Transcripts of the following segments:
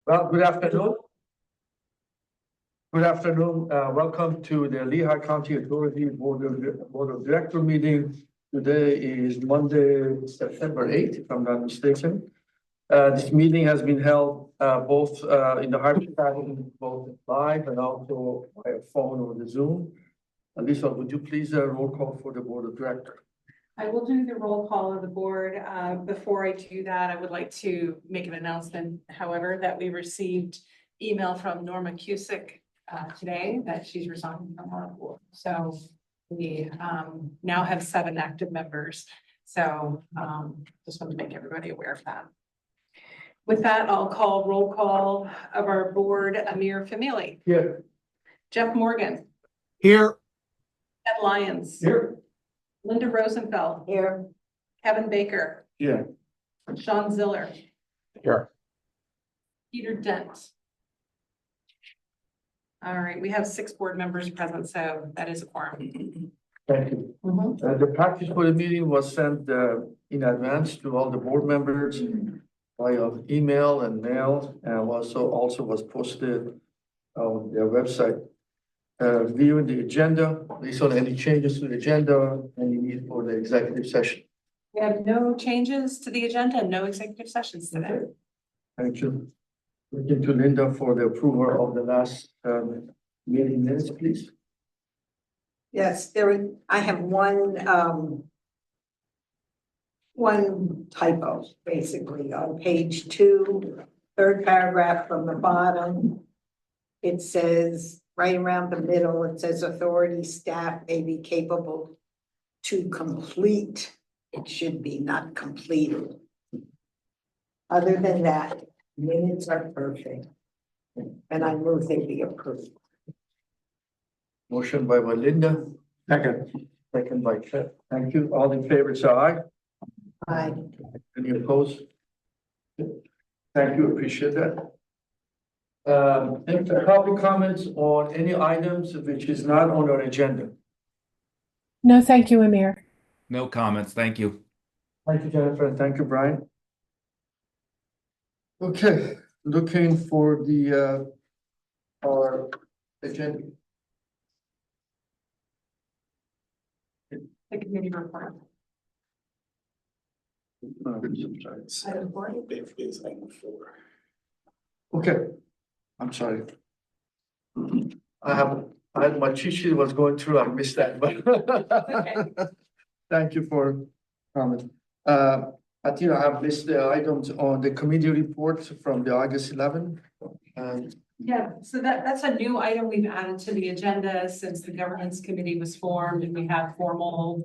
Well, good afternoon. Good afternoon. Welcome to the Lehigh County Authority Board of Director meeting. Today is Monday, September 8th, if I'm not mistaken. This meeting has been held both in the hybrid pattern, both live and also by phone or the Zoom. Lisa, would you please roll call for the Board of Directors? I will do the roll call of the board. Before I do that, I would like to make an announcement, however, that we received email from Norma Cusick today that she's resigning from our board. So we now have 7 active members. So just want to make everybody aware of that. With that, I'll call roll call of our board. Amir Famili. Here. Jeff Morgan. Here. Ed Lyons. Here. Linda Rosenfeld. Here. Kevin Baker. Here. Sean Ziller. Here. Peter Dent. All right, we have 6 board members present, so that is a quorum. Thank you. The package for the meeting was sent in advance to all the board members via email and mail, and also was posted on their website. Viewing the agenda, based on any changes to the agenda, any need for the executive session. We have no changes to the agenda, no executive sessions today. Thank you. Looking to Linda for the approval of the last meeting minutes, please. Yes, I have one typo, basically, on page 2, 3rd paragraph from the bottom. It says, right around the middle, it says authority staff may be capable to complete. It should be not completed. Other than that, minutes are perfect. And I move they be approved. Motion by Linda. Second. Second by Chet. Thank you. All in favor, say aye. Aye. Any opposed? Thank you. Appreciate that. Any public comments on any items which is not on our agenda? No, thank you, Amir. No comments. Thank you. Thank you, Jennifer, and thank you, Brian. Okay, looking for the our agenda. The committee report. Item 4. Okay, I'm sorry. My cheat sheet was going through, I missed that, but Okay. thank you for comment. I think I have listed the items on the committee report from the August 11. Yeah, so that's a new item we've added to the agenda since the governance committee was formed, and we have formal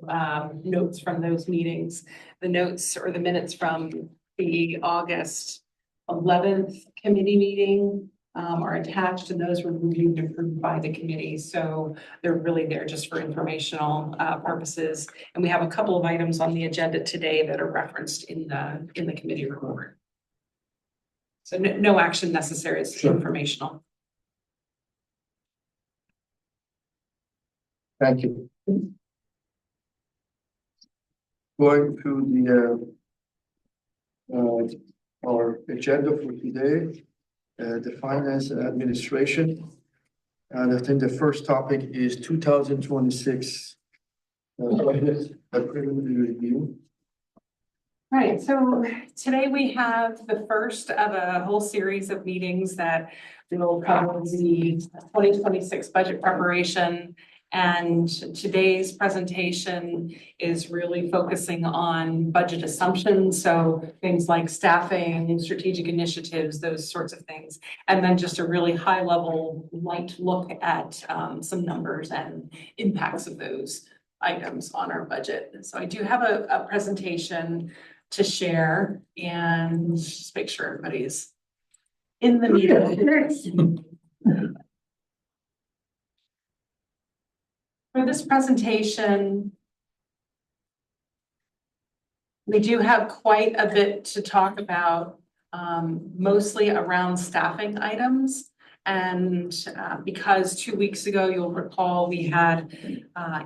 notes from those meetings. The notes or the minutes from the August 11th committee meeting are attached, and those were reviewed and approved by the committee. So they're really there just for informational purposes. And we have a couple of items on the agenda today that are referenced in the committee report. So no action necessary, it's Sure. informational. Thank you. Going to the our agenda for today, the finance and administration. And I think the first topic is 2026 budget preliminary review. Right, so today we have the first of a whole series of meetings that will cover the 2026 budget preparation. And today's presentation is really focusing on budget assumptions. So things like staffing, strategic initiatives, those sorts of things. And then just a really high level light look at some numbers and impacts of those items on our budget. So I do have a presentation to share and just make sure everybody's in the meeting. For this presentation, we do have quite a bit to talk about, mostly around staffing items. And because 2 weeks ago, you'll recall, we had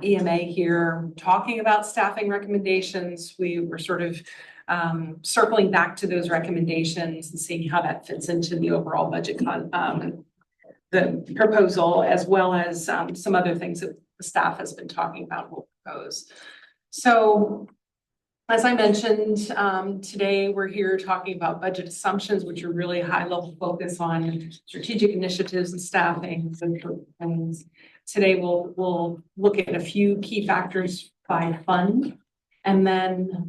EMA here talking about staffing recommendations. We were sort of circling back to those recommendations and seeing how that fits into the overall budget the proposal, as well as some other things that the staff has been talking about will propose. So as I mentioned, today we're here talking about budget assumptions, which are really high level focus on strategic initiatives and staffing. And today we'll look at a few key factors by fund. And then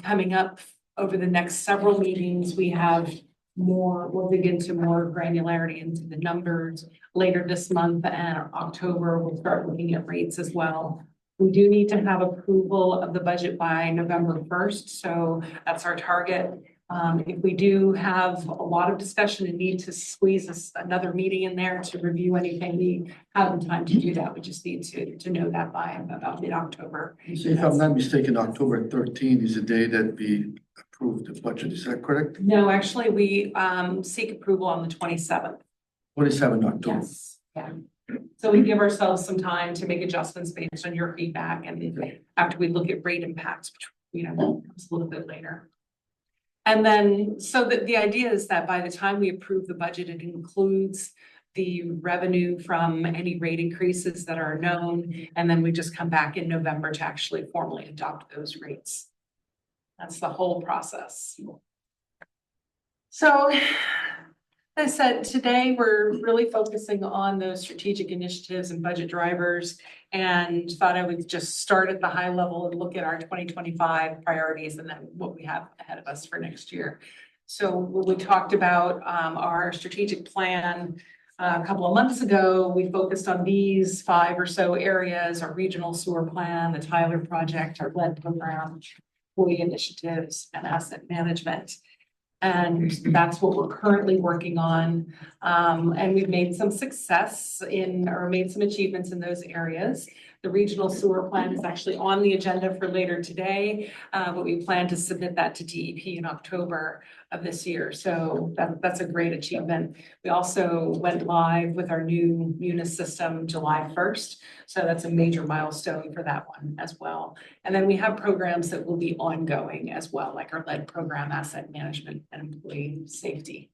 coming up over the next several meetings, we'll dig into more granularity into the numbers. Later this month and October, we'll start looking at rates as well. We do need to have approval of the budget by November 1st, so that's our target. If we do have a lot of discussion and need to squeeze another meeting in there to review anything, we have the time to do that. We just need to know that by about mid-October. So if I'm not mistaken, October 13th is the day that we approved the budget. Is that correct? No, actually, we seek approval on the 27th. 27 October. Yes, yeah. So we give ourselves some time to make adjustments based on your feedback, and after we look at rate impacts, which comes a little bit later. And then, so the idea is that by the time we approve the budget, it includes the revenue from any rate increases that are known, and then we just come back in November to actually formally adopt those rates. That's the whole process. So, as I said, today we're really focusing on those strategic initiatives and budget drivers, and thought I would just start at the high level and look at our 2025 priorities and then what we have ahead of us for next year. So when we talked about our strategic plan a couple of months ago, we focused on these 5 or so areas: our regional sewer plan, the Tyler project, our lead program, employee initiatives, and asset management. And that's what we're currently working on. And we've made some success made some achievements in those areas. The regional sewer plan is actually on the agenda for later today, but we plan to submit that to DEP in October of this year. So that's a great achievement. We also went live with our new Munis system July 1st. So that's a major milestone for that one as well. And then we have programs that will be ongoing as well, like our lead program, asset management, and employee safety.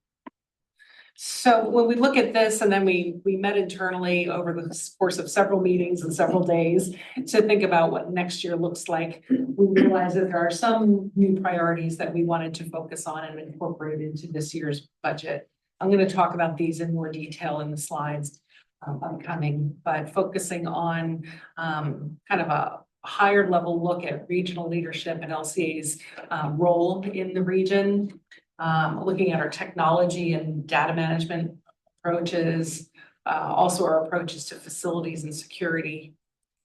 So when we look at this, and then we met internally over the course of several meetings and several days to think about what next year looks like, we realized that there are some new priorities that we wanted to focus on and incorporate into this year's budget. I'm going to talk about these in more detail in the slides upcoming, but focusing on kind of a higher level look at regional leadership and LCA's role in the region. Looking at our technology and data management approaches, also our approaches to facilities and security,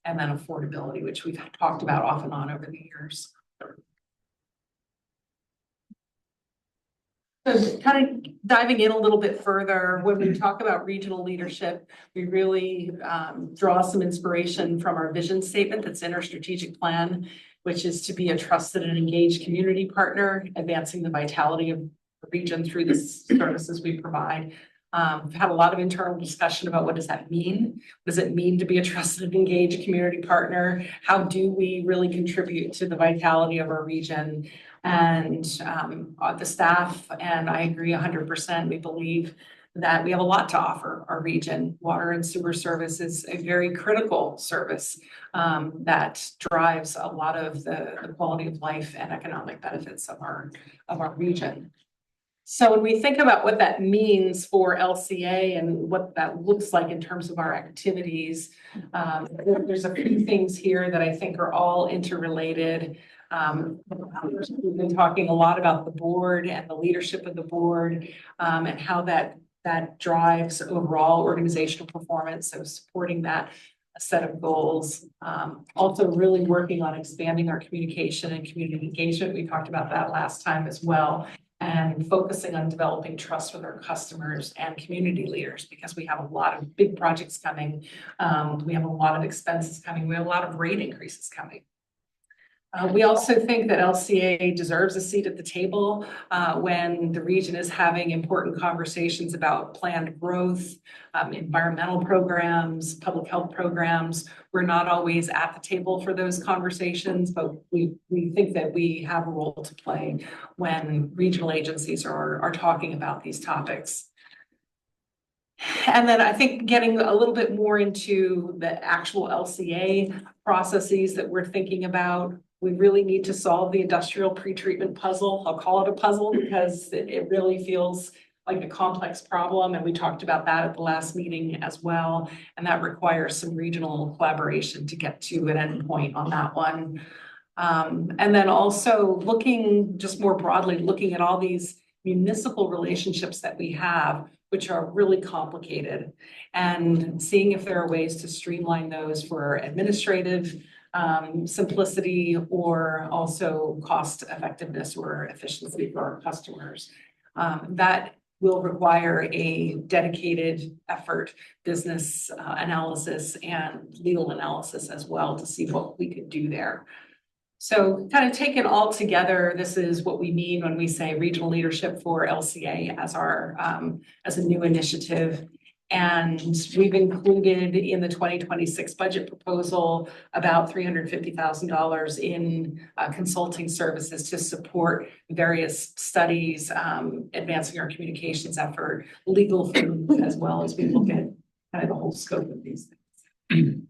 and then affordability, which we've talked about off and on over the years. So kind of diving in a little bit further, when we talk about regional leadership, we really draw some inspiration from our vision statement that's in our strategic plan, which is to be a trusted and engaged community partner, advancing the vitality of the region through the services we provide. We've had a lot of internal discussion about what does that mean? What does it mean to be a trusted and engaged community partner? How do we really contribute to the vitality of our region? And the staff, and I agree 100%, we believe that we have a lot to offer our region. Water and sewer service is a very critical service that drives a lot of the quality of life and economic benefits of our region. So when we think about what that means for LCA and what that looks like in terms of our activities, there's a few things here that I think are all interrelated. We've been talking a lot about the board and the leadership of the board and how that drives overall organizational performance. So supporting that set of goals. Also really working on expanding our communication and community engagement. We talked about that last time as well. And focusing on developing trust with our customers and community leaders, because we have a lot of big projects coming. We have a lot of expenses coming. We have a lot of rate increases coming. We also think that LCA deserves a seat at the table when the region is having important conversations about planned growth, environmental programs, public health programs. We're not always at the table for those conversations, but we think that we have a role to play when regional agencies are talking about these topics. And then I think getting a little bit more into the actual LCA processes that we're thinking about. We really need to solve the industrial pretreatment puzzle. I'll call it a puzzle because it really feels like a complex problem. And we talked about that at the last meeting as well. And that requires some regional collaboration to get to an endpoint on that one. And then also looking just more broadly, looking at all these municipal relationships that we have, which are really complicated, and seeing if there are ways to streamline those for administrative simplicity or also cost effectiveness or efficiency for our customers. That will require a dedicated effort, business analysis and legal analysis as well to see what we could do there. So kind of taken all together, this is what we mean when we say regional leadership for LCA as our as a new initiative. And we've included in the 2026 budget proposal about $350,000 in consulting services to support various studies, advancing our communications effort, legal things, as well as we look at kind of the whole scope of these things.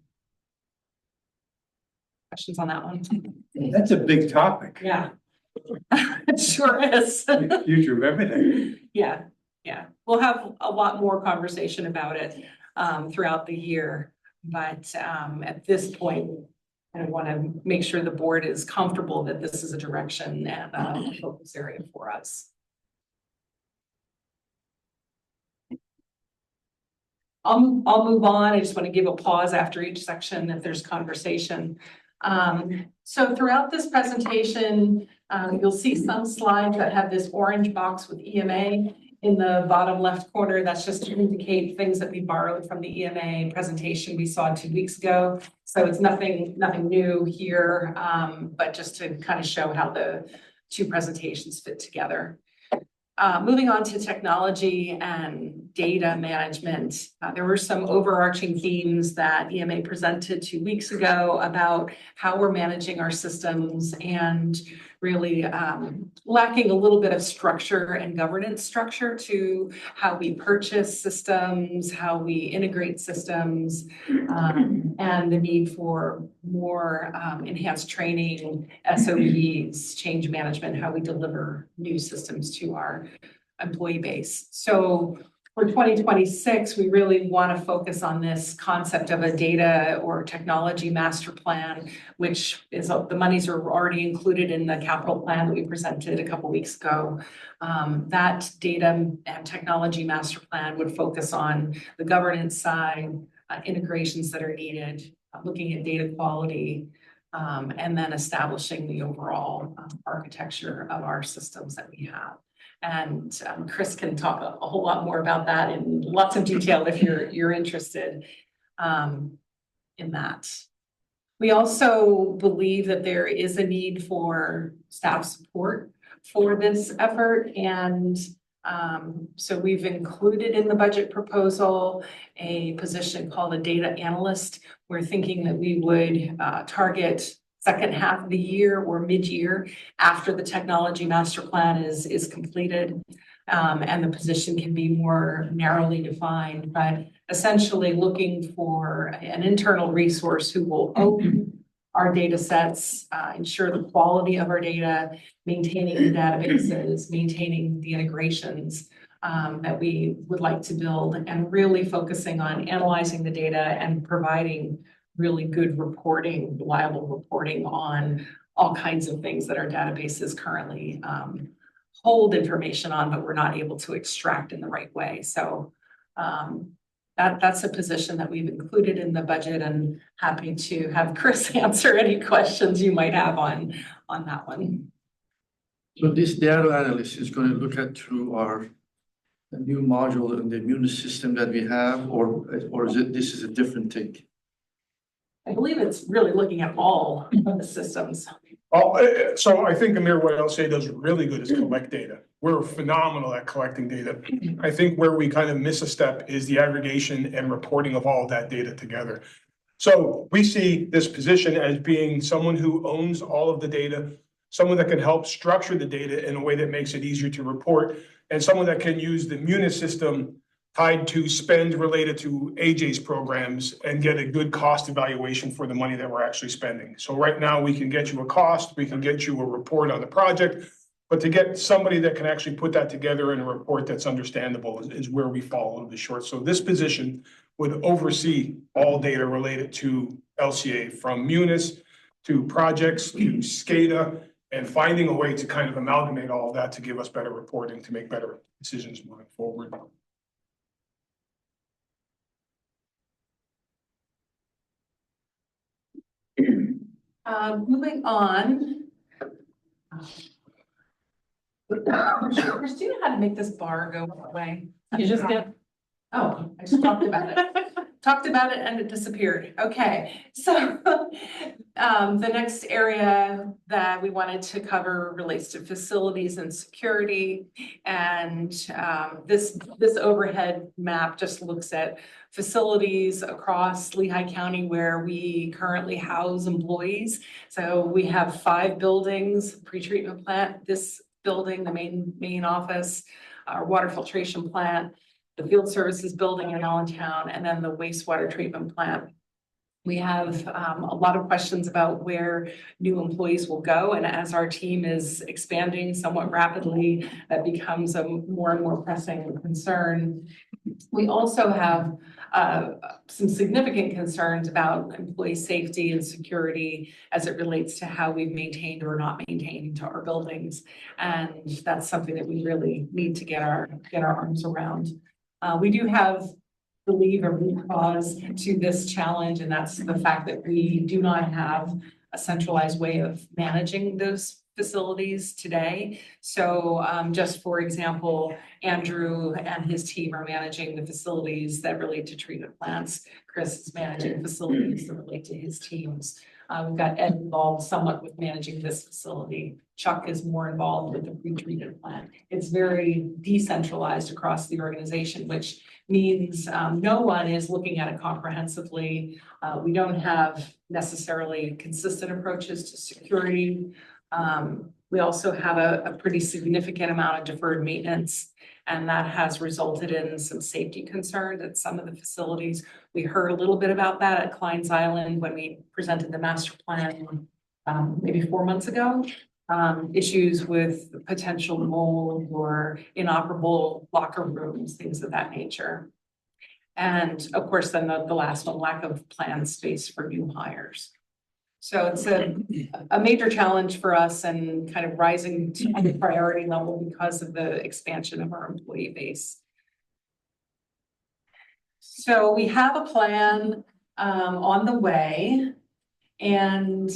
Questions on that one? That's a big topic. Yeah. It sure is. Future of everything. Yeah, yeah. We'll have a lot more conversation about it throughout the year. But at this point, I want to make sure the board is comfortable that this is a direction and a focus area for us. I'll move on. I just want to give a pause after each section if there's conversation. So throughout this presentation, you'll see some slides that have this orange box with EMA in the bottom left corner. That's just to indicate things that we borrowed from the EMA presentation we saw 2 weeks ago. So it's nothing new here, but just to kind of show how the two presentations fit together. Moving on to technology and data management, there were some overarching themes that EMA presented 2 weeks ago about how we're managing our systems and really lacking a little bit of structure and governance structure to how we purchase systems, how we integrate systems, and the need for more enhanced training, SOPs, change management, how we deliver new systems to our employee base. So for 2026, we really want to focus on this concept of a data or technology master plan, which is the monies are already included in the capital plan that we presented a couple weeks ago. That data and technology master plan would focus on the governance side, integrations that are needed, looking at data quality, and then establishing the overall architecture of our systems that we have. And Chris can talk a whole lot more about that in lots of detail if you're interested in that. We also believe that there is a need for staff support for this effort. And so we've included in the budget proposal a position called a data analyst. We're thinking that we would target second half of the year or mid-year after the technology master plan is completed, and the position can be more narrowly defined, but essentially looking for an internal resource who will own our data sets, ensure the quality of our data, maintaining the databases, maintaining the integrations that we would like to build, and really focusing on analyzing the data and providing really good reporting, reliable reporting on all kinds of things that our databases currently hold information on, but we're not able to extract in the right way. So that's a position that we've included in the budget, and happy to have Chris answer any questions you might have on that one. So this data analyst is going to look at through our new module in the immune system that we have, or is it this is a different thing? I believe it's really looking at all of the systems. So I think Amir, what LCA does really good is collect data. We're phenomenal at collecting data. I think where we kind of miss a step is the aggregation and reporting of all of that data together. So we see this position as being someone who owns all of the data, someone that can help structure the data in a way that makes it easier to report, and someone that can use the Munis system tied to spend related to AJ's programs and get a good cost evaluation for the money that we're actually spending. So right now we can get you a cost, we can get you a report on the project, but to get somebody that can actually put that together in a report that's understandable is where we fall a little bit short. So this position would oversee all data related to LCA, from Munis to projects to SCADA, and finding a way to kind of amalgamate all of that to give us better reporting, to make better decisions moving forward. Moving on. Christina, how to make this bar go away? You just did. Oh, I just talked about it. Talked about it and it disappeared. Okay, so the next area that we wanted to cover relates to facilities and security. And this overhead map just looks at facilities across Lehigh County where we currently house employees. So we have 5 buildings: pretreatment plant, this building, the main office, our water filtration plant, the field services building in Allentown, and then the wastewater treatment plant. We have a lot of questions about where new employees will go. And as our team is expanding somewhat rapidly, that becomes a more and more pressing concern. We also have some significant concerns about employee safety and security as it relates to how we've maintained or not maintained our buildings. And that's something that we really need to get our arms around. We do believe a root cause to this challenge, and that's the fact that we do not have a centralized way of managing those facilities today. So just for example, Andrew and his team are managing the facilities that relate to treatment plants. Chris is managing facilities that relate to his teams. We've got Ed involved somewhat with managing this facility. Chuck is more involved with the pre-treated plant. It's very decentralized across the organization, which means no one is looking at it comprehensively. We don't have necessarily consistent approaches to security. We also have a pretty significant amount of deferred maintenance, and that has resulted in some safety concerns at some of the facilities. We heard a little bit about that at Klein's Island when we presented the master plan maybe 4 months ago. Issues with potential mold or inoperable locker rooms, things of that nature. And of course, then the last one, lack of planned space for new hires. So it's a major challenge for us and kind of rising to the priority level because of the expansion of our employee base. So we have a plan on the way. And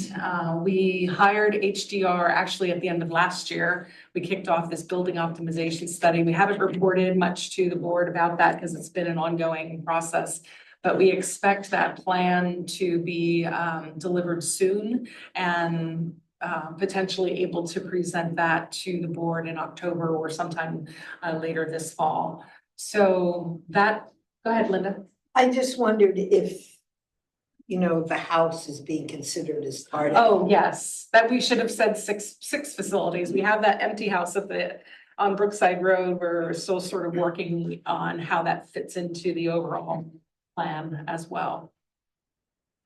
we hired HDR actually at the end of last year. We kicked off this building optimization study. We haven't reported much to the board about that because it's been an ongoing process, but we expect that plan to be delivered soon and potentially able to present that to the board in October or sometime later this fall. So that, go ahead, Linda. I just wondered if, you know, the house is being considered as part of. Oh, yes, that we should have said six facilities. We have that empty house on Brookside Road. We're still sort of working on how that fits into the overall plan as well.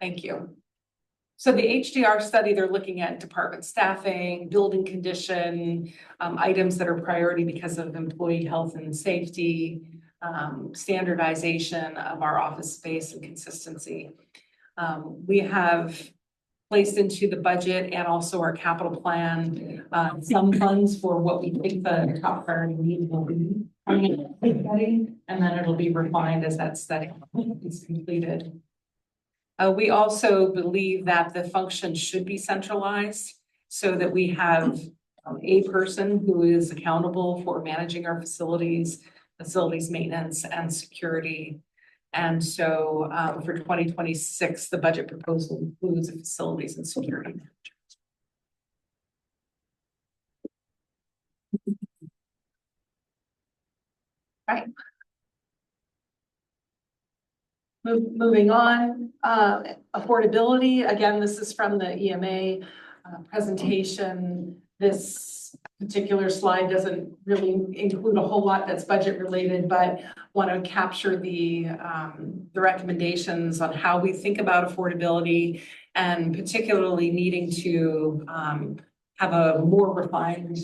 Thank you. So the HDR study, they're looking at department staffing, building condition, items that are priority because of employee health and safety, standardization of our office space and consistency. We have placed into the budget and also our capital plan some funds for what we think the top priority need will be and then it'll be refined as that study is completed. We also believe that the function should be centralized so that we have a person who is accountable for managing our facilities maintenance and security. And so for 2026, the budget proposal includes the facilities and security manager. Right. Moving on, affordability, again, this is from the EMA presentation. This particular slide doesn't really include a whole lot that's budget related, but want to capture the recommendations on how we think about affordability and particularly needing to have a more refined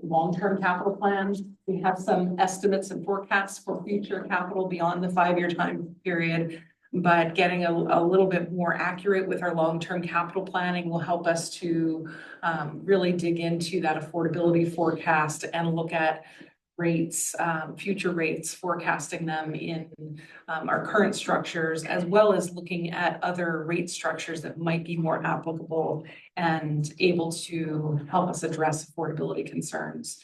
long-term capital plan. We have some estimates and forecasts for future capital beyond the 5-year time period, but getting a little bit more accurate with our long-term capital planning will help us to really dig into that affordability forecast and look at rates, future rates, forecasting them in our current structures, as well as looking at other rate structures that might be more applicable and able to help us address affordability concerns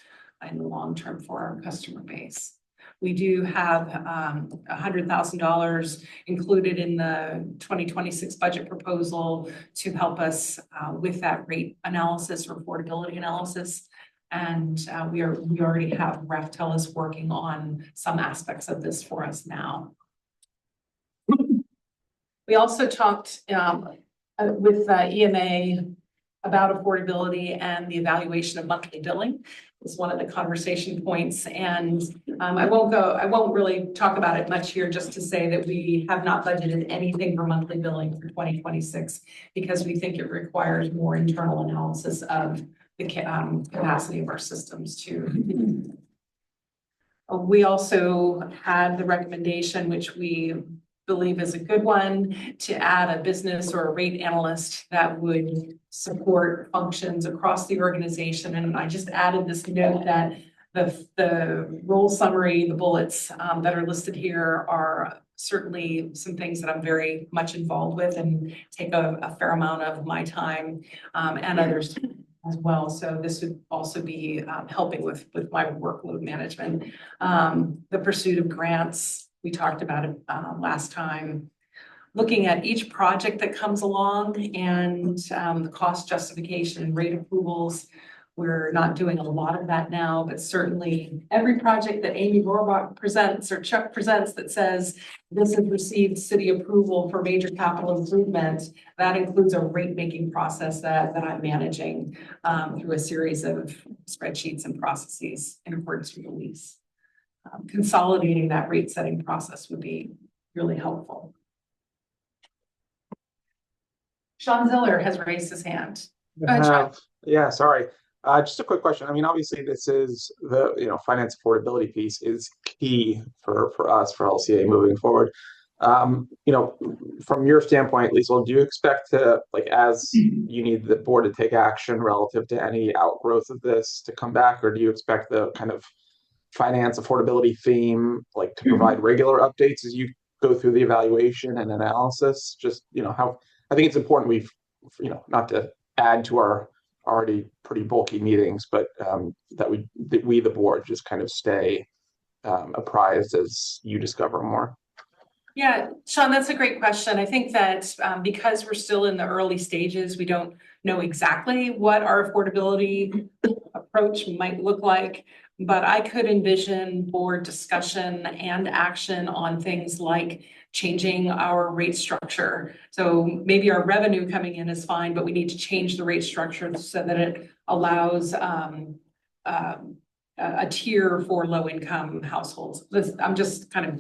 in the long term for our customer base. We do have $100,000 included in the 2026 budget proposal to help us with that rate analysis or affordability analysis. And we already have Raftellus working on some aspects of this for us now. We also talked with EMA about affordability and the evaluation of monthly billing is one of the conversation points. And I won't really talk about it much here, just to say that we have not budgeted anything for monthly billing for 2026 because we think it requires more internal analysis of the capacity of our systems too. We also had the recommendation, which we believe is a good one, to add a business or a rate analyst that would support functions across the organization. And I just added this note that the role summary, the bullets that are listed here are certainly some things that I'm very much involved with and take a fair amount of my time and others as well. So this would also be helping with my workload management. The pursuit of grants, we talked about it last time. Looking at each project that comes along and the cost justification and rate approvals. We're not doing a lot of that now, but certainly every project that Amy Rohrbach presents or Chuck presents that says this has received city approval for major capital improvement, that includes a rate making process that I'm managing through a series of spreadsheets and processes in accordance with the lease. Consolidating that rate setting process would be really helpful. Sean Ziller has raised his hand. Go ahead, Sean. Yeah, sorry. Just a quick question. I mean, obviously, this is the finance affordability piece is key for us for LCA moving forward. From your standpoint, Liesl, do you expect to as you need the board to take action relative to any outgrowth of this to come back, or do you expect the kind of finance affordability theme to provide regular updates as you go through the evaluation and analysis? Just how I think it's important we've not to add to our already pretty bulky meetings, but that we the board just kind of stay apprised as you discover more. Yeah, Sean, that's a great question. I think that because we're still in the early stages, we don't know exactly what our affordability approach might look like, but I could envision board discussion and action on things like changing our rate structure. So maybe our revenue coming in is fine, but we need to change the rate structure so that it allows a tier for low-income households. I'm just kind of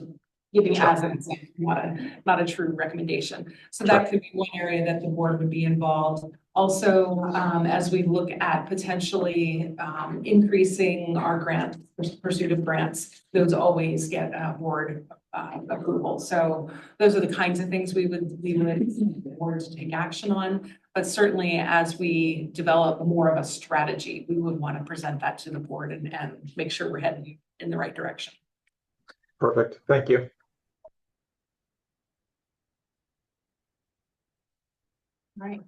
giving as an example, not a true recommendation. So that could be one area that the board would be involved. Also, as we look at potentially increasing our pursuit of grants, those always get board approval. So those are the kinds of things we would the board to take action on. But certainly, as we develop more of a strategy, we would want to present that to the board and make sure we're heading in the right direction. Perfect. Thank you. Right.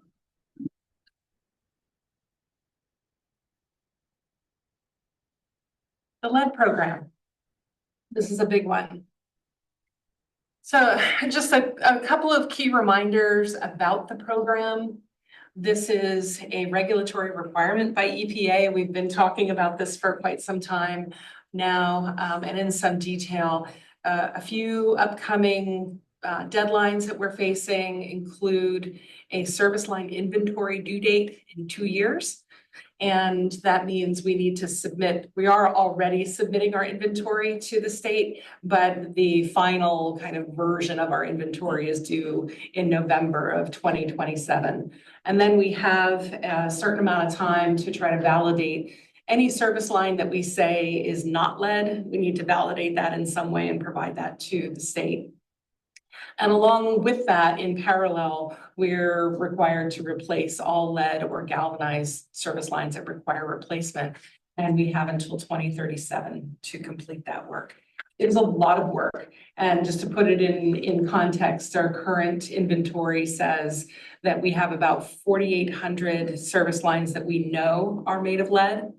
The lead program. This is a big one. So just a couple of key reminders about the program. This is a regulatory requirement by EPA. We've been talking about this for quite some time. now, and in some detail. A few upcoming deadlines that we're facing include a service line inventory due date in 2 years. And that means we need to submit, we are already submitting our inventory to the state, but the final kind of version of our inventory is due in November of 2027. And then we have a certain amount of time to try to validate any service line that we say is not lead. We need to validate that in some way and provide that to the state. And along with that, in parallel, we're required to replace all lead or galvanized service lines that require replacement. And we have until 2037 to complete that work. It is a lot of work. And just to put it in context, our current inventory says that we have about 4,800 service lines that we know are made of lead.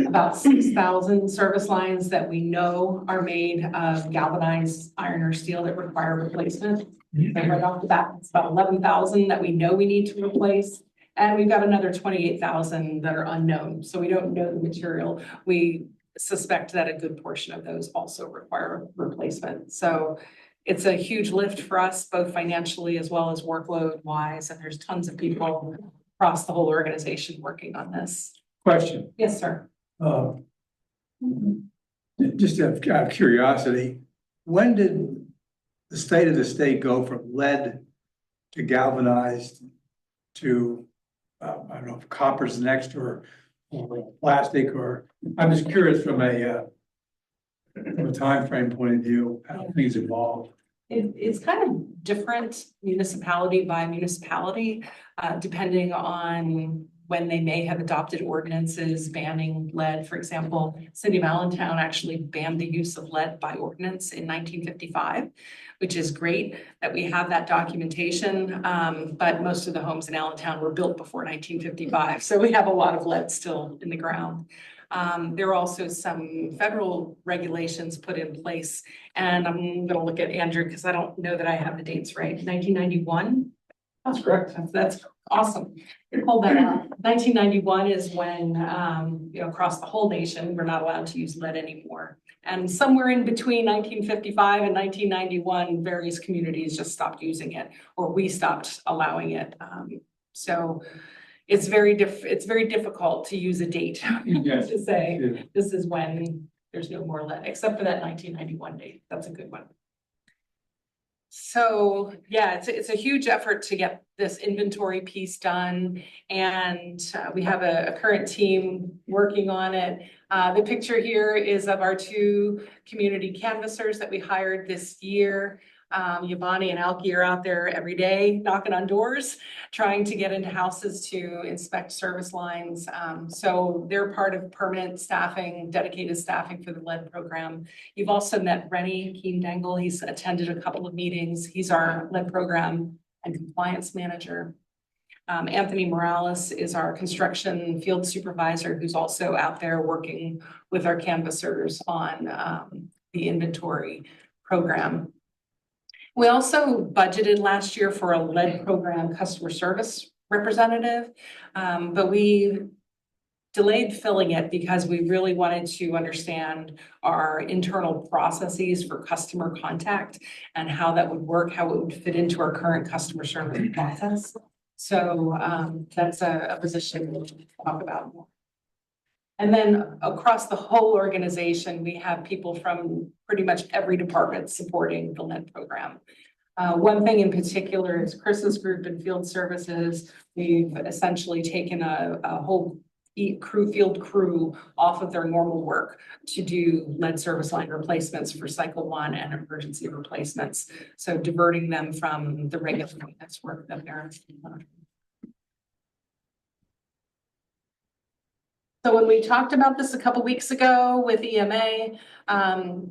About 6,000 service lines that we know are made of galvanized iron or steel that require replacement. And right off the bat, it's about 11,000 that we know we need to replace. And we've got another 28,000 that are unknown. So we don't know the material. We suspect that a good portion of those also require replacement. So it's a huge lift for us, both financially as well as workload wise. And there's tons of people across the whole organization working on this. Question, Yes, sir. just out of curiosity, when did the state go from lead to galvanized to, I don't know if copper's next or plastic, or, I'm just curious from a time frame point of view, how things evolve. It's kind of different municipality by municipality, depending on when they may have adopted ordinances banning lead. For example, City of Allentown actually banned the use of lead by ordinance in 1955, which is great that we have that documentation. But most of the homes in Allentown were built before 1955. So we have a lot of lead still in the ground. There are also some federal regulations put in place, and I'm going to look at Andrew because I don't know that I have the dates right. 1991. That's correct. That's awesome. You pulled that out. 1991 is when, across the whole nation, we're not allowed to use lead anymore. And somewhere in between 1955 and 1991, various communities just stopped using it, or we stopped allowing it. So it's very difficult to use a date to say this is when there's no more lead, except for that 1991 date. That's a good one. So yeah, it's a huge effort to get this inventory piece done, and we have a current team working on it. The picture here is of our 2 community canvassers that we hired this year. Yvonne and Alki are out there every day knocking on doors, trying to get into houses to inspect service lines. So they're part of permanent staffing, dedicated staffing for the lead program. You've also met Rennie Keen-Dangle. He's attended a couple of meetings. He's our lead program and compliance manager. Anthony Morales is our construction field supervisor, who's also out there working with our canvassers on the inventory program. We also budgeted last year for a lead program customer service representative, but we delayed filling it because we really wanted to understand our internal processes for customer contact and how that would work, how it would fit into our current customer service process. So that's a position we'll talk about more. And then across the whole organization, we have people from pretty much every department supporting the lead program. One thing in particular is Chris's group in field services. We've essentially taken a whole field crew off of their normal work to do lead service line replacements for cycle 1 and emergency replacements. So diverting them from the regular maintenance work that they're doing. So when we talked about this a couple weeks ago with EMA,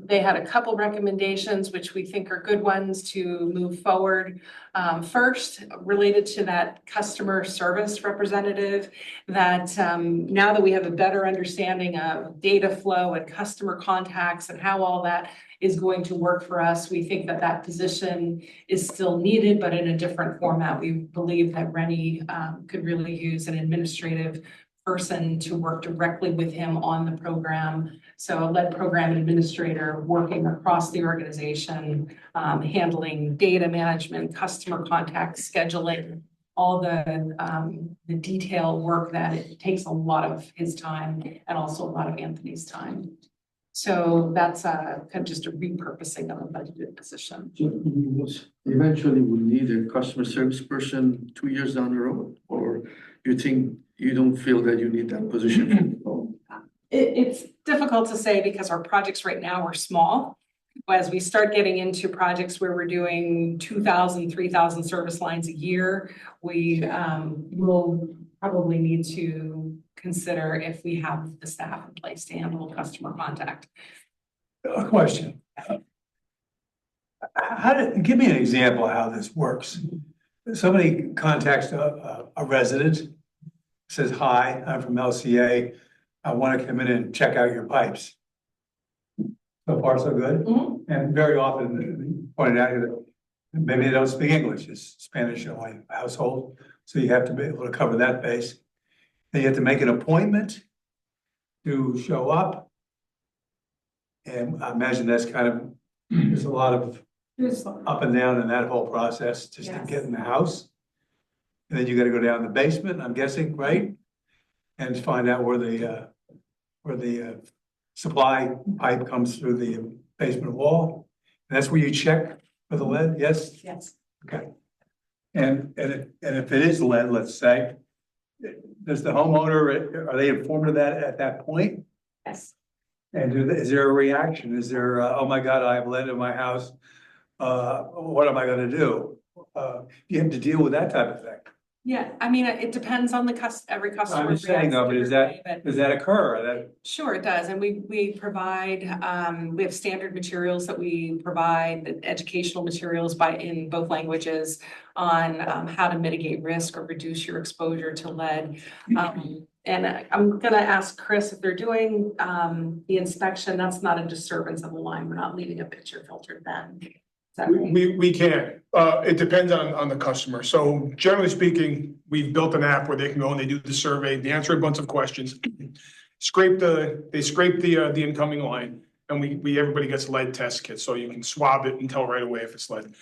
they had a couple recommendations, which we think are good ones to move forward. First, related to that customer service representative, that now that we have a better understanding of data flow and customer contacts and how all that is going to work for us, we think that that position is still needed, but in a different format. We believe that Rennie could really use an administrative person to work directly with him on the program. So a lead program administrator working across the organization, handling data management, customer contact, scheduling, all the detail work that it takes a lot of his time and also a lot of Anthony's time. So that's kind of just a repurposing of a budgeted position. So you eventually will need a customer service person 2 years down the road, or you don't feel that you need that position? It's difficult to say because our projects right now are small. As we start getting into projects where we're doing 2,000, 3,000 service lines a year, we will probably need to consider if we have the staff in place to handle customer contact. A question. Give me an example of how this works. Somebody contacts a resident, says, "Hi, I'm from LCA. I want to come in and check out your pipes." So far, so good. Mhm. And very often pointed out that maybe they don't speak English, it's Spanish only household. So you have to be able to cover that base. Then you have to make an appointment to show up. And I imagine that's kind of, there's a lot of up and down in that whole process just to Yes. get in the house. And then you gotta go down the basement, I'm guessing, right? And find out where the supply pipe comes through the basement wall. And that's where you check for the lead, yes? Yes. Okay. And if it is lead, let's say, does the homeowner, are they informed of that at that point? Yes. And is there a reaction? Is there, oh my God, I have lead in my house. What am I gonna do? You have to deal with that type of thing. Yeah, I mean, it depends on every customer. I'm just saying, reacts but is differently, that, but- does that occur? That, Sure, it does. And we provide, we have standard materials that we provide, educational materials in both languages on how to mitigate risk or reduce your exposure to lead. And I'm gonna ask Chris if they're doing the inspection, that's not a disturbance of the line. We're not leaving a picture filtered then. Is that right? We can, it depends on the customer. So generally speaking, we've built an app where they can go and they do the survey, they answer a bunch of questions. They scrape the incoming line, and everybody gets lead test kits, so you can swab it and tell right away if it's lead.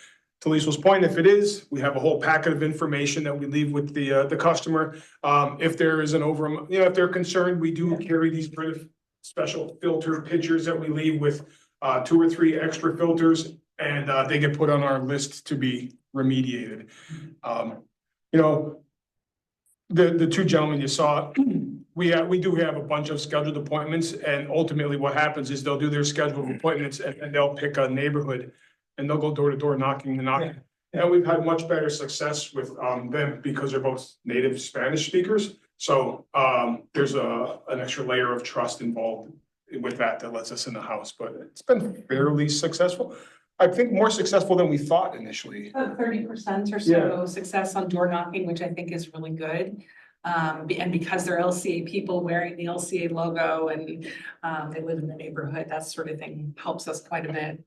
To Liesel's point, if it is, we have a whole packet of information that we leave with the customer. If there is if they're concerned, we do carry these special filter pitchers that we leave with 2 or 3 extra filters, and they get put on our list to be remediated. The 2 gentlemen you saw, we do have a bunch of scheduled appointments, and ultimately what happens is they'll do their scheduled appointments and they'll pick a neighborhood and they'll go door to door knocking. And we've had much better success with them because they're both native Spanish speakers. So there's an extra layer of trust involved with that lets us in the house, but it's been fairly successful. I think more successful than we thought initially. About 30% or so success on door knocking, which I think is really good. And because they're LCA people wearing the LCA logo and they live in the neighborhood, that sort of thing helps us quite a bit.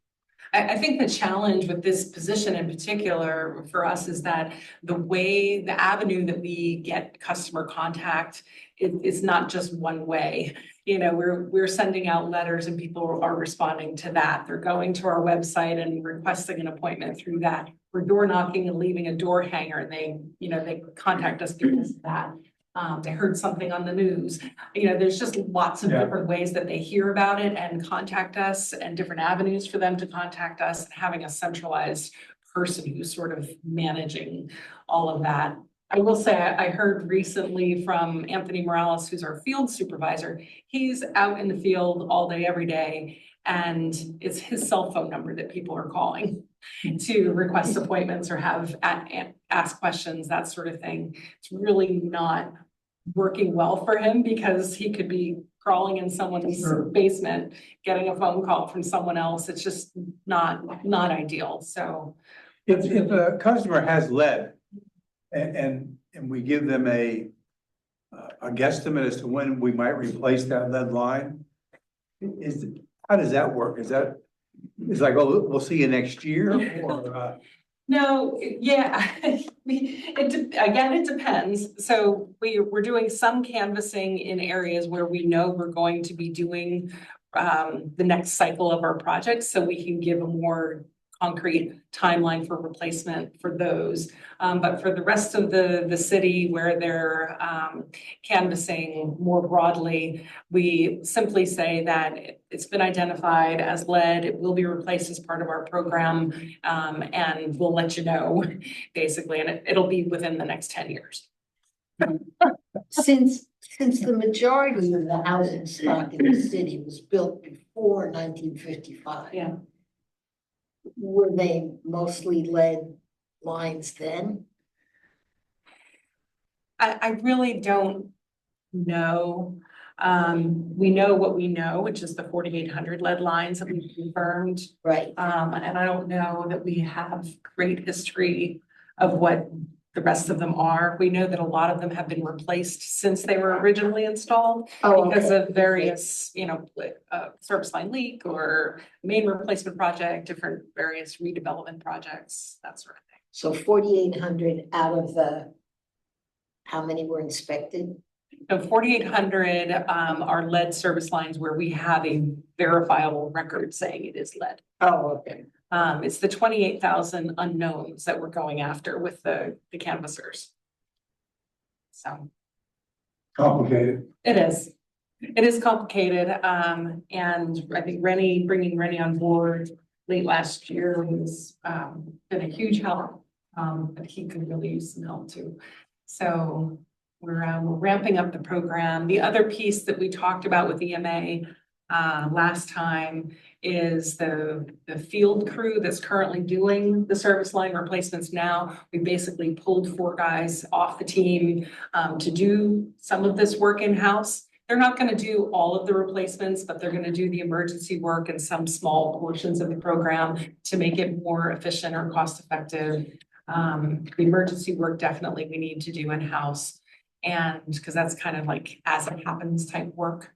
I think the challenge with this position in particular for us is that the avenue that we get customer contact is not just one way. We're sending out letters and people are responding to that. They're going to our website and requesting an appointment through that. We're door knocking and leaving a door hanger, and they contact us because of that. They heard something on the news. There's just lots of different ways that they hear about it and contact us, and different avenues for them to contact us, and having a centralized person who's sort of managing all of that. I will say, I heard recently from Anthony Morales, who's our field supervisor. He's out in the field all day, every day, and it's his cell phone number that people are calling to request appointments or ask questions, that sort of thing. It's really not working well for him because he could be crawling in someone's basement, getting a phone call from someone else. It's just not ideal. So if a customer has lead and we give them a guesstimate as to when we might replace that lead line, how does that work? It's like, oh, we'll see you next year, or No, yeah, again, it depends. So we're doing some canvassing in areas where we know we're going to be doing the next cycle of our projects, so we can give a more concrete timeline for replacement for those. But for the rest of the city where they're canvassing more broadly, we simply say that it's been identified as lead, it will be replaced as part of our program, and we'll let you know, basically, and it'll be within the next 10 years. Since the majority of the housing stock in the city was built before 1955. Yeah. Were they mostly lead lines then? I really don't know. We know what we know, which is the 4,800 lead lines that we've confirmed. Right. And I don't know that we have great history of what the rest of them are. We know that a lot of them have been replaced since they were originally installed because of various, service line leak or main replacement project, different various redevelopment projects, that sort of thing. So 4,800 out of the, how many were inspected? So 4,800 are lead service lines where we have a verifiable record saying it is lead. Oh, okay. It's the 28,000 unknowns that we're going after with the canvassers. So Complicated. it is. It is complicated. And I think bringing Rennie on board late last year was been a huge help. But he could really use some help too. So we're ramping up the program. The other piece that we talked about with EMA last time is the field crew that's currently doing the service line replacements now. We basically pulled 4 guys off the team to do some of this work in-house. They're not going to do all of the replacements, but they're going to do the emergency work and some small portions of the program to make it more efficient or cost effective. The emergency work definitely we need to do in-house, and because that's kind of like as it happens type work.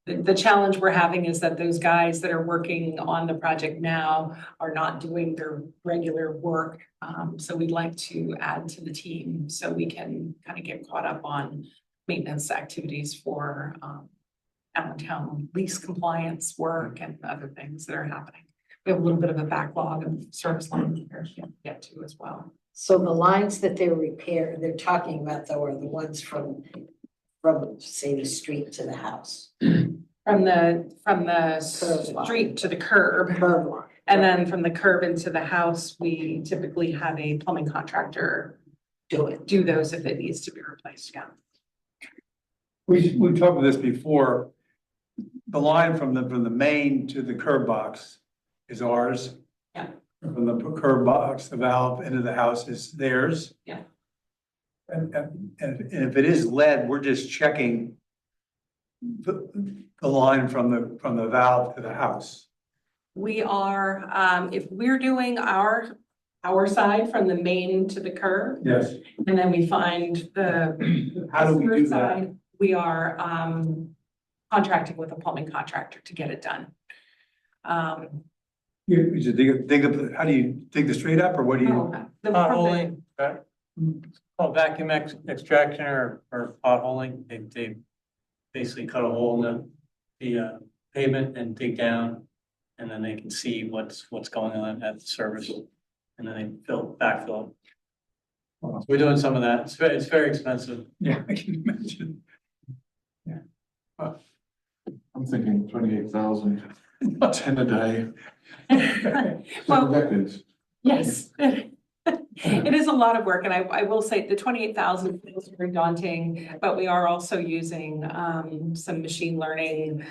The challenge we're having is that those guys that are working on the project now are not doing their regular work. So we'd like to add to the team so we can kind of get caught up on maintenance activities for Allentown lease compliance work and other things that are happening. We have a little bit of a backlog of service lines to get to as well. So the lines that they're talking about though are the ones from say the street to the house. From the Curb street line. to the curb. Curb line. And then from the curb into the house, we typically have a plumbing contractor do those if it needs to be replaced, yeah. We've talked about this before. The line from the main to the curb box is ours. Yeah. From the curb box, the valve into the house is theirs. Yeah. And if it is lead, we're just checking the line from the valve to the house. We are, if we're doing our side from the main to the curb, Yes. and then we find the How do we do that? side, we are contracting with a plumbing contractor to get it done. You should how do you dig the street up, or what do you? Potholing, called vacuum extraction or potholing. They basically cut a hole in the pavement and dig down, and then they can see what's going on at the surface, and then they backfill. So we're doing some of that. It's very expensive. Yeah, I can imagine. I'm thinking 28,000, 10 a day. Well, Decades. yes. It is a lot of work, and I will say the 28,000 feels very daunting, but we are also using some machine learning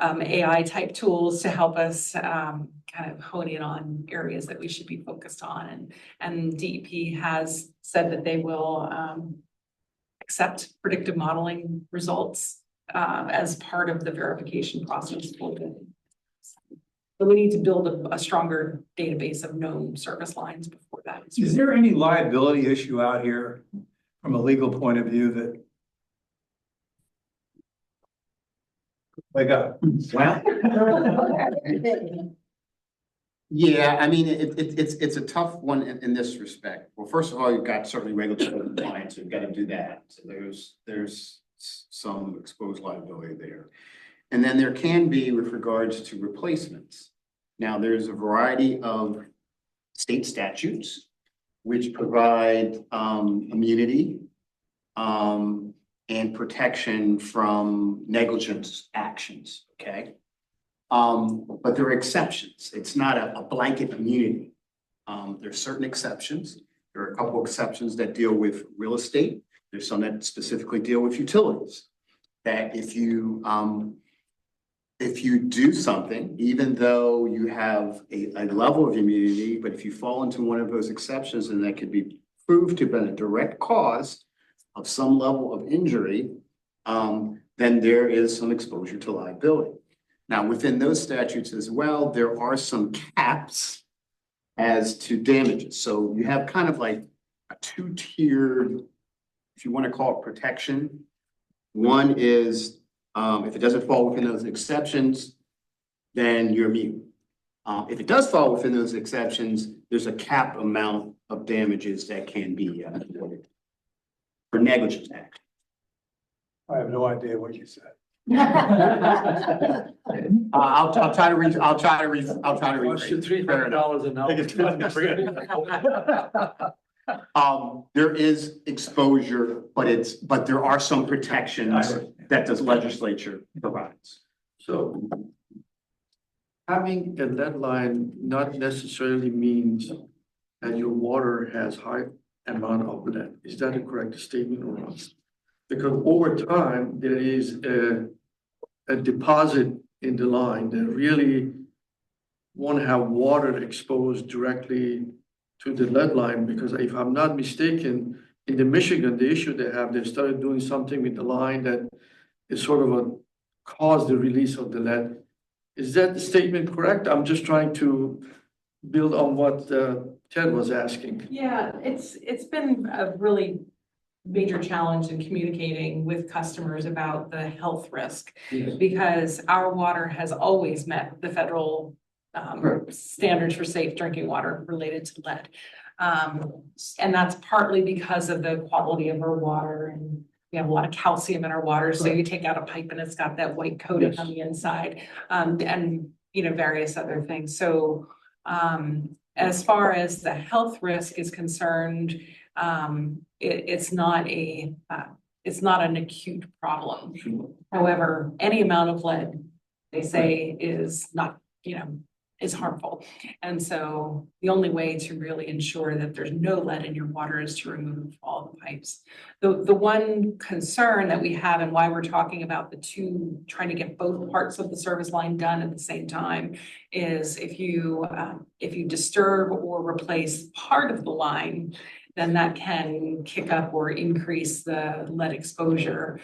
AI type tools to help us kind of hone in on areas that we should be focused on. And DEP has said that they will accept predictive modeling results as part of the verification process for them. But we need to build a stronger database of known service lines before that. Is there any liability issue out here from a legal point of view that? Wake up. Yeah, I mean, it's a tough one in this respect. Well, first of all, you've got certainly regulatory compliance, so you've got to do that. So there's some exposed liability there. And then there can be with regards to replacements. Now, there's a variety of state statutes which provide immunity and protection from negligence actions, okay? But there are exceptions. It's not a blanket immunity. There are certain exceptions. There are a couple of exceptions that deal with real estate. There's some that specifically deal with utilities. That if you do something, even though you have a level of immunity, but if you fall into one of those exceptions, and that could be proved to have been a direct cause of some level of injury, then there is some exposure to liability. Now, within those statutes as well, there are some caps as to damages. So you have kind of like a two-tiered, if you want to call it protection. One is if it doesn't fall within those exceptions, then you're immune. If it does fall within those exceptions, there's a cap amount of damages that can be awarded for negligence act. I have no idea what you said. I'll try to rephrase. $300 an hour. There is exposure, but there are some protections that this legislature provides. So having a lead line not necessarily means that your water has high amount of lead. Is that a correct statement or not? Because over time, there is a deposit in the line that really won't have water exposed directly to the lead line. Because if I'm not mistaken, in the Michigan, the issue they started doing something with the line that is sort of caused the release of the lead. Is that statement correct? I'm just trying to build on what Ted was asking. Yeah, it's been a really major challenge in communicating with customers about the health risk, because our water has always met the federal standards for safe drinking water related to lead. And that's partly because of the quality of our water, and we have a lot of calcium in our water. So you take out a pipe and it's got that white coating on the inside, and various other things. So as far as the health risk is concerned, it's not an acute problem. However, any amount of lead, they say, is not, is harmful. And so the only way to really ensure that there's no lead in your water is to remove all the pipes. The one concern that we have, and why we're talking about trying to get both parts of the service line done at the same time, is if you disturb or replace part of the line, then that can kick up or increase the lead exposure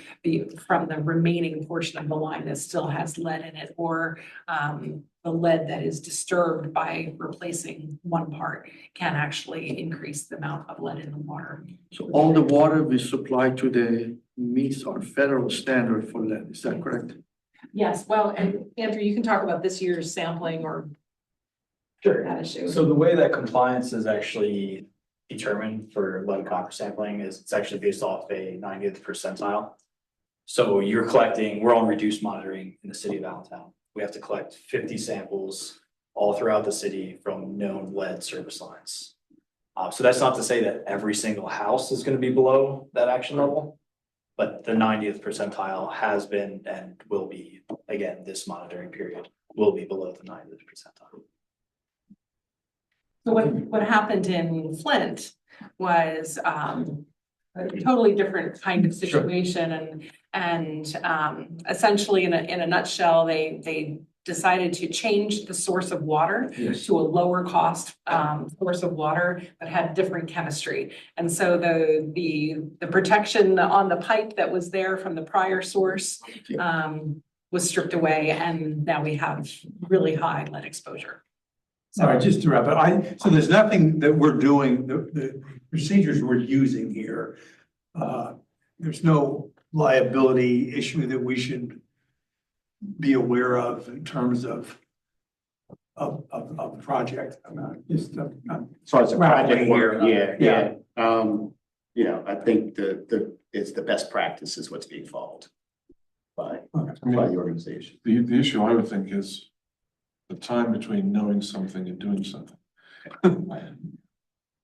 from the remaining portion of the line that still has lead in it, or the lead that is disturbed by replacing one part can actually increase the amount of lead in the water. So all the water we supply to meets our federal standard for lead. Is that correct? Yes. Well, and Andrew, you can talk about this year's sampling or that issue. So the way that compliance is actually determined for lead and copper sampling is it's actually based off a 90th percentile. So we're on reduced monitoring in the city of Allentown. We have to collect 50 samples all throughout the city from known lead service lines. So that's not to say that every single house is going to be below that action level, but the 90th percentile has been and will be, again, this monitoring period will be below the 90th percentile. So what happened in Flint was a totally different kind of situation, and essentially in a nutshell, they decided to change the source of water to a lower cost source of water, but had different chemistry. And so the protection on the pipe that was there from the prior source was stripped away, and now we have really high lead exposure. All right, just to wrap it, so there's nothing that we're doing, the procedures we're using here. There's no liability issue that we should be aware of in terms of of the project. I'm not just, As far as the project Here, work, yeah, yeah. you know, I think it's the best practice is what's being followed by the organization. The issue I would think is the time between knowing something and doing something.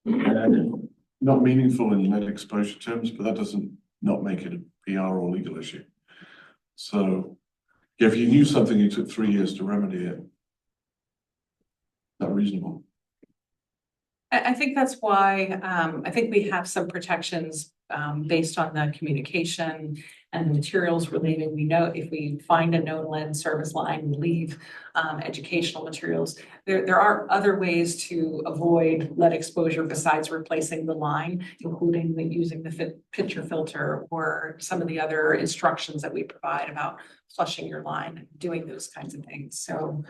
And not meaningful in lead exposure terms, but that doesn't not make it a PR or legal issue. So yeah, if you knew something, you took 3 years to remedy it. Not reasonable. I think that's why, I think we have some protections, based on the communication and the materials related. We know if we find a known lead service line, we leave, educational materials. There are other ways to avoid lead exposure besides replacing the line, including using the pitcher filter or some of the other instructions that we provide about flushing your line and doing those kinds of things. So,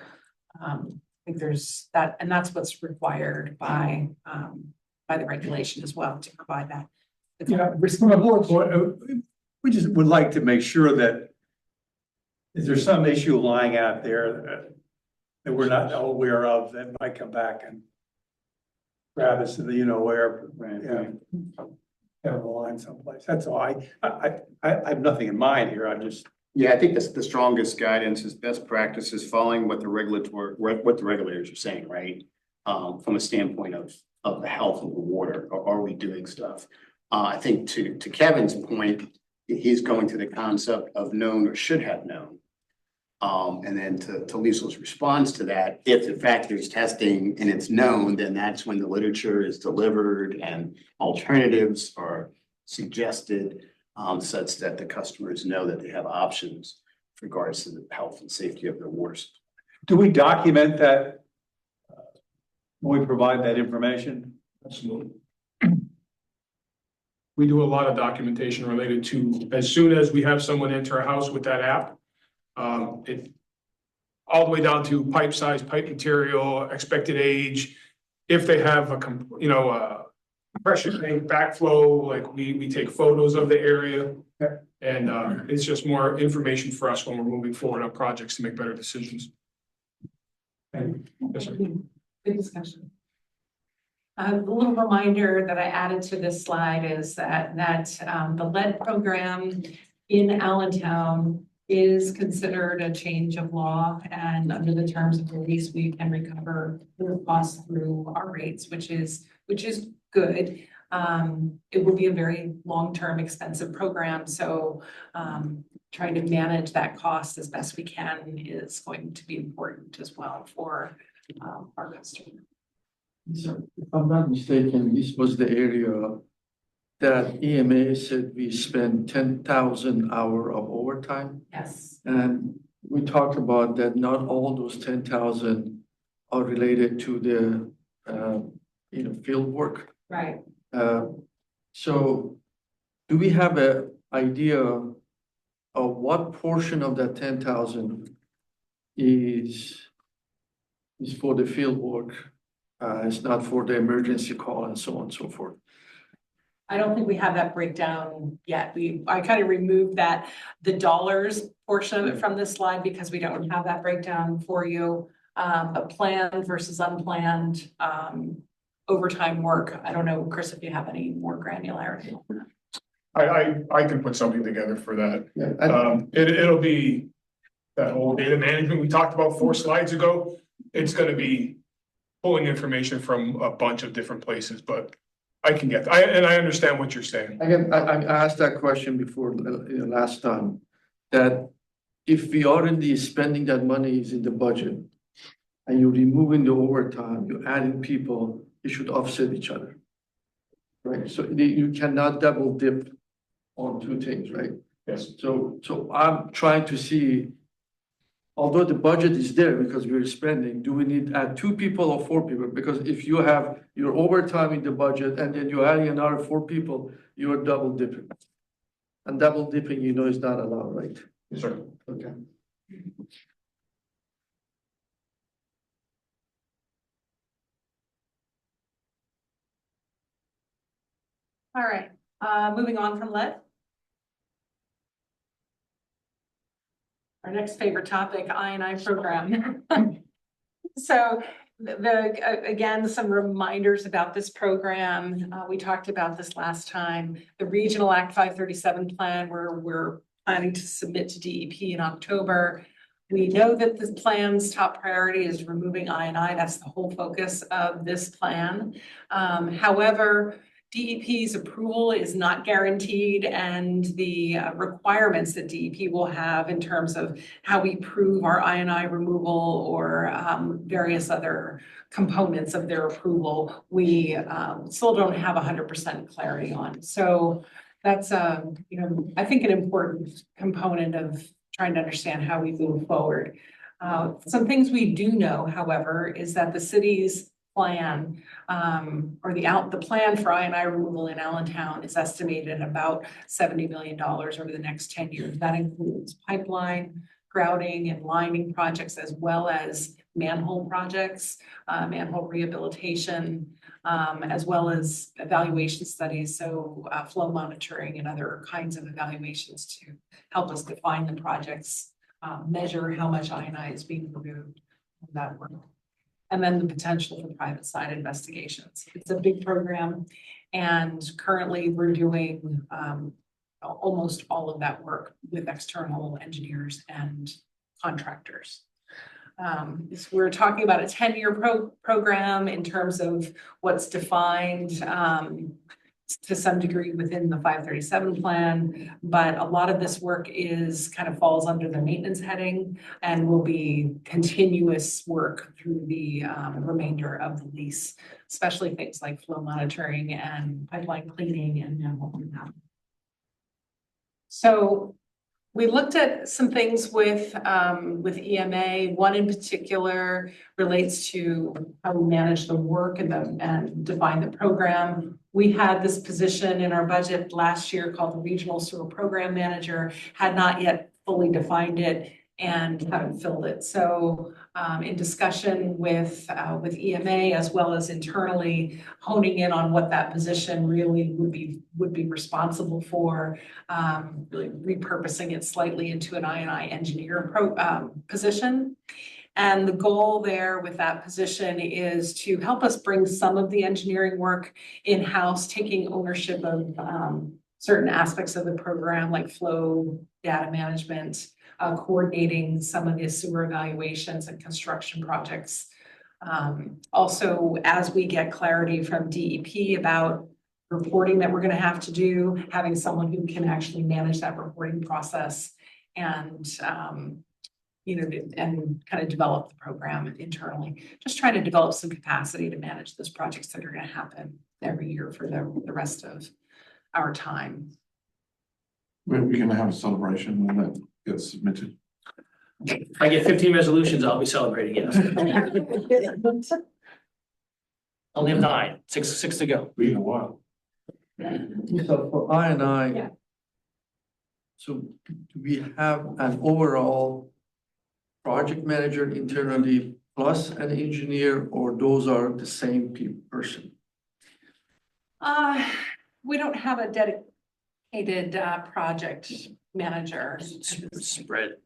I think there's that, and that's what's required by the regulation as well, to provide that. Yeah, from a board point, we just would like to make sure that if there's some issue lying out there that we're not aware of, that might come back and grab us to the, where, have a line someplace. That's all. I have nothing in mind here. I'm just. Yeah, I think that's the strongest guidance is best practices following what the regulators are saying, right? From a standpoint of the health of the water, are we doing stuff? I think to Kevin's point, he's going to the concept of known or should have known. And then to Liesel's response to that, if in fact there's testing and it's known, then that's when the literature is delivered and alternatives are suggested, such that the customers know that they have options with regards to the health and safety of their water supply. Do we document that when we provide that information? Absolutely. We do a lot of documentation related to, as soon as we have someone enter a house with that app, it all the way down to pipe size, pipe material, expected age. If they have a pressure tank backflow, like we take photos of the area. And it's just more information for us when we're moving forward on projects to make better decisions. And yes, sir. Good discussion. A little reminder that I added to this slide is that the lead program in Allentown is considered a change of law, and under the terms of the lease, we can recover the costs through our rates, which is good. It will be a very long-term expensive program, so trying to manage that cost as best we can is going to be important as well for our customers. So if I'm not mistaken, this was the area that EMA said we spent 10,000 hours of overtime. Yes. And we talked about that not all those 10,000 are related to the field work. Right. So do we have an idea of what portion of that 10,000 is for the field work? It's not for the emergency call and so on and so forth. I don't think we have that breakdown yet. I kind of removed the dollars portion of it from this slide because we don't have that breakdown for you. But planned versus unplanned overtime work. I don't know, Chris, if you have any more granularity. I can put something together for that. Yeah, It'll be that whole data management we talked about 4 slides ago. It's going to be pulling information from a bunch of different places, but I can get, and I understand what you're saying. Again, I asked that question before last time, that if we already spending that money is in the budget and you're removing the overtime, you're adding people, it should offset each other. Right, so you cannot double dip on 2 things, right? Yes. So I'm trying to see, although the budget is there because we're spending, do we need to add 2 people or 4 people? Because if you have your overtime in the budget and then you're adding another 4 people, you're double dipping. And double dipping, is not allowed, right? Yes, sir. Okay. All right, moving on from lead. Our next favorite topic, I&I program. So again, some reminders about this program. We talked about this last time. The Regional Act 537 plan, where we're planning to submit to DEP in October. We know that the plan's top priority is removing I&I. That's the whole focus of this plan. However, DEP's approval is not guaranteed, and the requirements that DEP will have in terms of how we prove our I&I removal or various other components of their approval, we still don't have 100% clarity on. So that's I think an important component of trying to understand how we move forward. Some things we do know, however, is that the city's plan or the plan for I&I removal in Allentown is estimated at about $70 million over the next 10 years. That includes pipeline, grouting and lining projects, as well as manhole projects, manhole rehabilitation, as well as evaluation studies. So flow monitoring and other kinds of evaluations to help us define the projects, measure how much I&I is being removed from that work. And then the potential for private side investigations. It's a big program, and currently we're doing almost all of that work with external engineers and contractors. We're talking about a 10-year program in terms of what's defined to some degree within the 537 plan, but a lot of this work falls under the maintenance heading and will be continuous work through the remainder of the lease, especially things like flow monitoring and pipeline cleaning and manhole cleanup. So we looked at some things with EMA. One in particular relates to how we manage the work and define the program. We had this position in our budget last year called the Regional Sewer Program Manager, had not yet fully defined it and haven't filled it. So in discussion with EMA as well as internally, honing in on what that position really would be responsible for, really repurposing it slightly into an I&I engineer position. And the goal there with that position is to help us bring some of the engineering work in-house, taking ownership of certain aspects of the program like flow data management, coordinating some of the sewer evaluations and construction projects. Also, as we get clarity from DEP about reporting that we're going to have to do, having someone who can actually manage that reporting process and and kind of develop the program internally. Just trying to develop some capacity to manage those projects that are going to happen every year for the rest of our time. We're going to have a celebration when that gets submitted. If I get 15 resolutions, I'll be celebrating, yes. Only have 9, six to go. Been a while. So for I&I, Yeah. so do we have an overall project manager internally plus an engineer, or those are the same person? We don't have a dedicated project manager. Spread.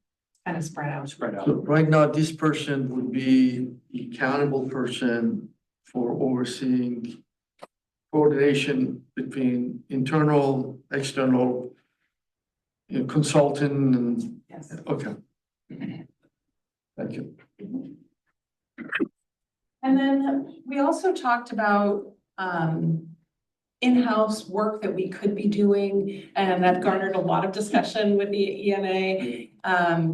Kind of spread out. So right now, this person would be the accountable person for overseeing coordination between internal, external, consultant and, Yes. okay. Thank you. And then we also talked about in-house work that we could be doing, and that garnered a lot of discussion with the EMA.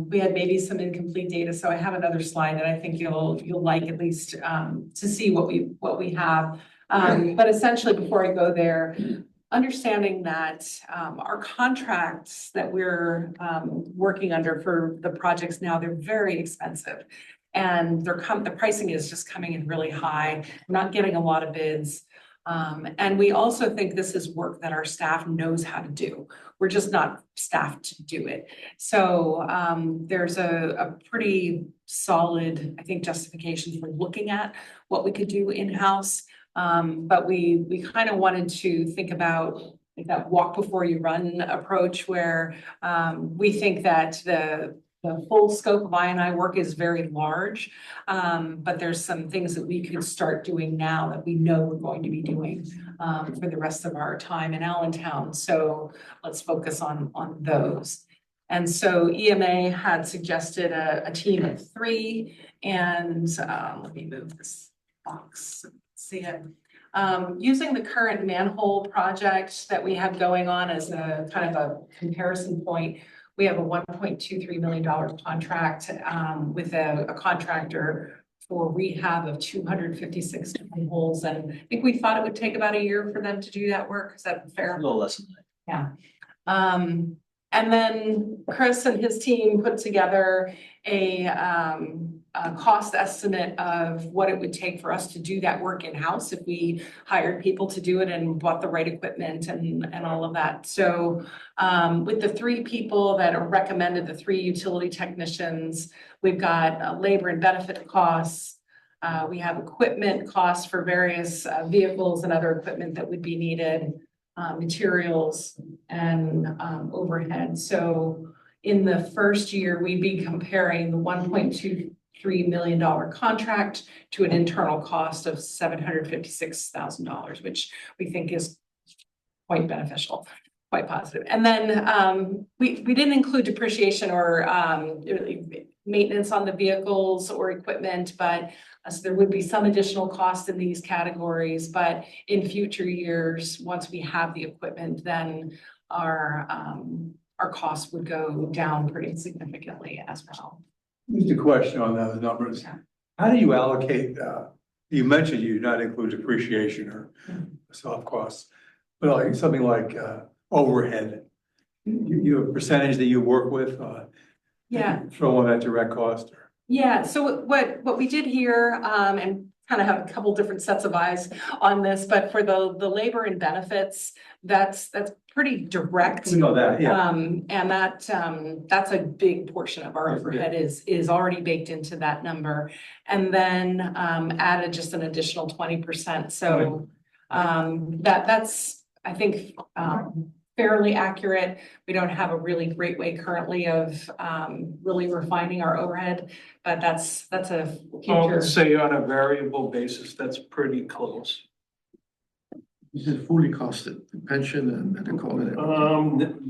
We had maybe some incomplete data, so I have another slide that I think you'll like at least to see what we have. But essentially, before I go there, understanding that our contracts that we're working under for the projects now, they're very expensive. And the pricing is just coming in really high. We're not getting a lot of bids. And we also think this is work that our staff knows how to do. We're just not staffed to do it. So there's a pretty solid, I think, justification for looking at what we could do in-house. But we kind of wanted to think about that walk before you run approach, where we think that the the full scope of I&I work is very large. But there's some things that we could start doing now that we know we're going to be doing for the rest of our time in Allentown. So let's focus on those. And so EMA had suggested a team of 3, and let me move this box, see it. Using the current manhole project that we have going on as a kind of a comparison point, we have a $1.23 million contract with a contractor for rehab of 256 holes. And I think we thought it would take about a year for them to do that work. Is that fair? A little less than that. Yeah. And then Chris and his team put together a cost estimate of what it would take for us to do that work in-house if we hired people to do it and bought the right equipment and all of that. So with the 3 people that are recommended, the 3 utility technicians, we've got labor and benefit costs. We have equipment costs for various vehicles and other equipment that would be needed. Materials and overhead. So in the first year, we'd be comparing the $1.23 million contract to an internal cost of $756,000, which we think is quite beneficial, quite positive. And then we didn't include depreciation or maintenance on the vehicles or equipment, but so there would be some additional cost in these categories, but in future years, once we have the equipment, then our costs would go down pretty significantly as well. Just a question on those numbers. How do you allocate, you mentioned you do not include depreciation or soft costs, but like something like overhead. You have a percentage that you work with? Yeah. Throw on that direct cost? Yeah, so what we did here, and kind of have a couple different sets of eyes on this, but for the labor and benefits, that's pretty direct. We know that, yeah. And that's a big portion of our overhead is already baked into that number. And then added just an additional 20%. So that's, I think, fairly accurate. We don't have a really great way currently of really refining our overhead, but that's a future. I would say on a variable basis, that's pretty close. This is fully costed, the pension and the comment.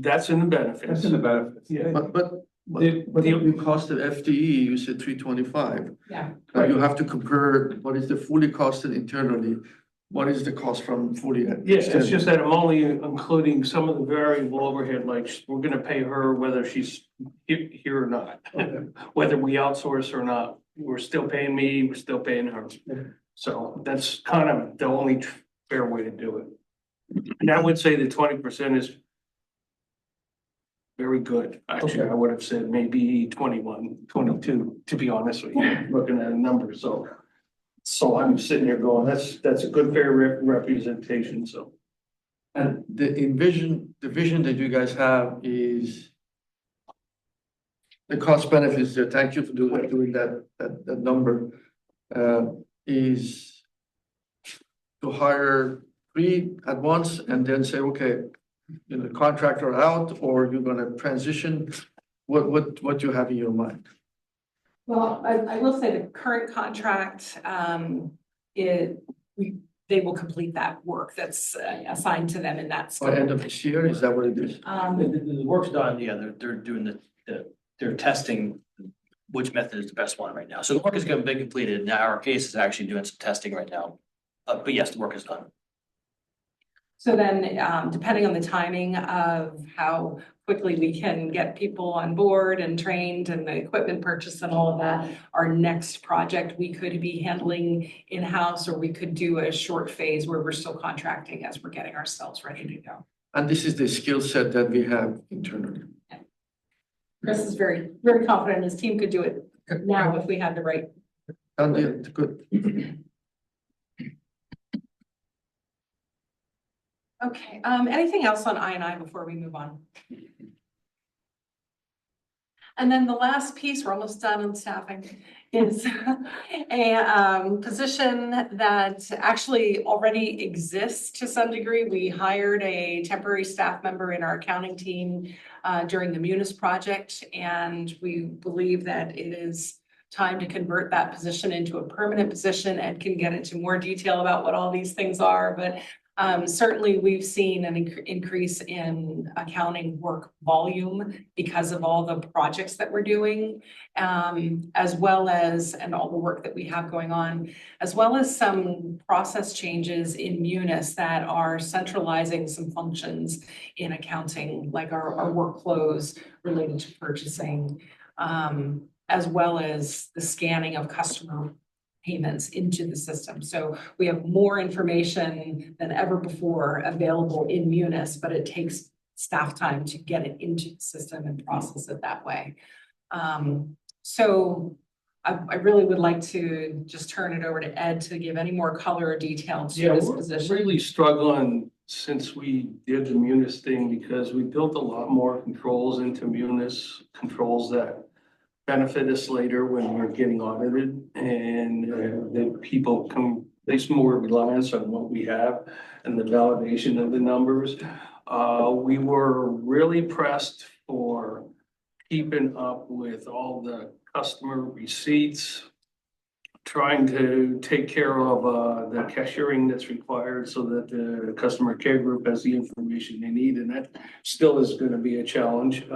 That's in the benefits. That's in the benefits. Yeah. But the cost of FTE, you said 325. Yeah. You have to compare what is the fully costed internally. What is the cost from fully? Yes, it's just that I'm only including some of the variable overhead, like we're gonna pay her whether she's here or not. Okay. Whether we outsource or not, we're still paying me, we're still paying her. So that's kind of the only fair way to do it. And I would say the 20% is very good. Actually, I would have said maybe 21, 22, to be honest with you, looking at a number, so I'm sitting here going, that's a good fair representation, so. And the vision that you guys have is the cost benefits, thank you for doing that number, is to hire 3 at once and then say, okay, contractor out, or you're gonna transition, what you have in your mind? Well, I will say the current contract, they will complete that work that's assigned to them in that By scope. end of this year, is that what it is? The work's done, yeah, they're doing they're testing which method is the best one right now. So the work is going to be completed. Now our case is actually doing some testing right now. But yes, the work is done. So then, depending on the timing of how quickly we can get people on board and trained and the equipment purchase and all of that, our next project we could be handling in-house, or we could do a short phase where we're still contracting as we're getting ourselves ready to go. And this is the skill set that we have internally. Chris is very, very confident his team could do it now if we had the right. Good. Okay, anything else on I&I before we move on? And then the last piece, we're almost done on staffing, is a position that actually already exists to some degree. We hired a temporary staff member in our accounting team during the Munis project, and we believe that it is time to convert that position into a permanent position. And can get into more detail about what all these things are, but certainly we've seen an increase in accounting work volume because of all the projects that we're doing, as well as, and all the work that we have going on, as well as some process changes in Munis that are centralizing some functions in accounting, like our workflows related to purchasing, as well as the scanning of customer payments into the system. So we have more information than ever before available in Munis, but it takes staff time to get it into the system and process it that way. So I really would like to just turn it over to Ed to give any more color or detail to this we're position. really struggling since we did the Munis thing because we built a lot more controls into Munis, controls that benefit us later when we're getting audited, and that people place more reliance on what we have and the validation of the numbers. We were really pressed for keeping up with all the customer receipts, trying to take care of the cashiering that's required so that the customer care group has the information they need, and that still is going to be a challenge.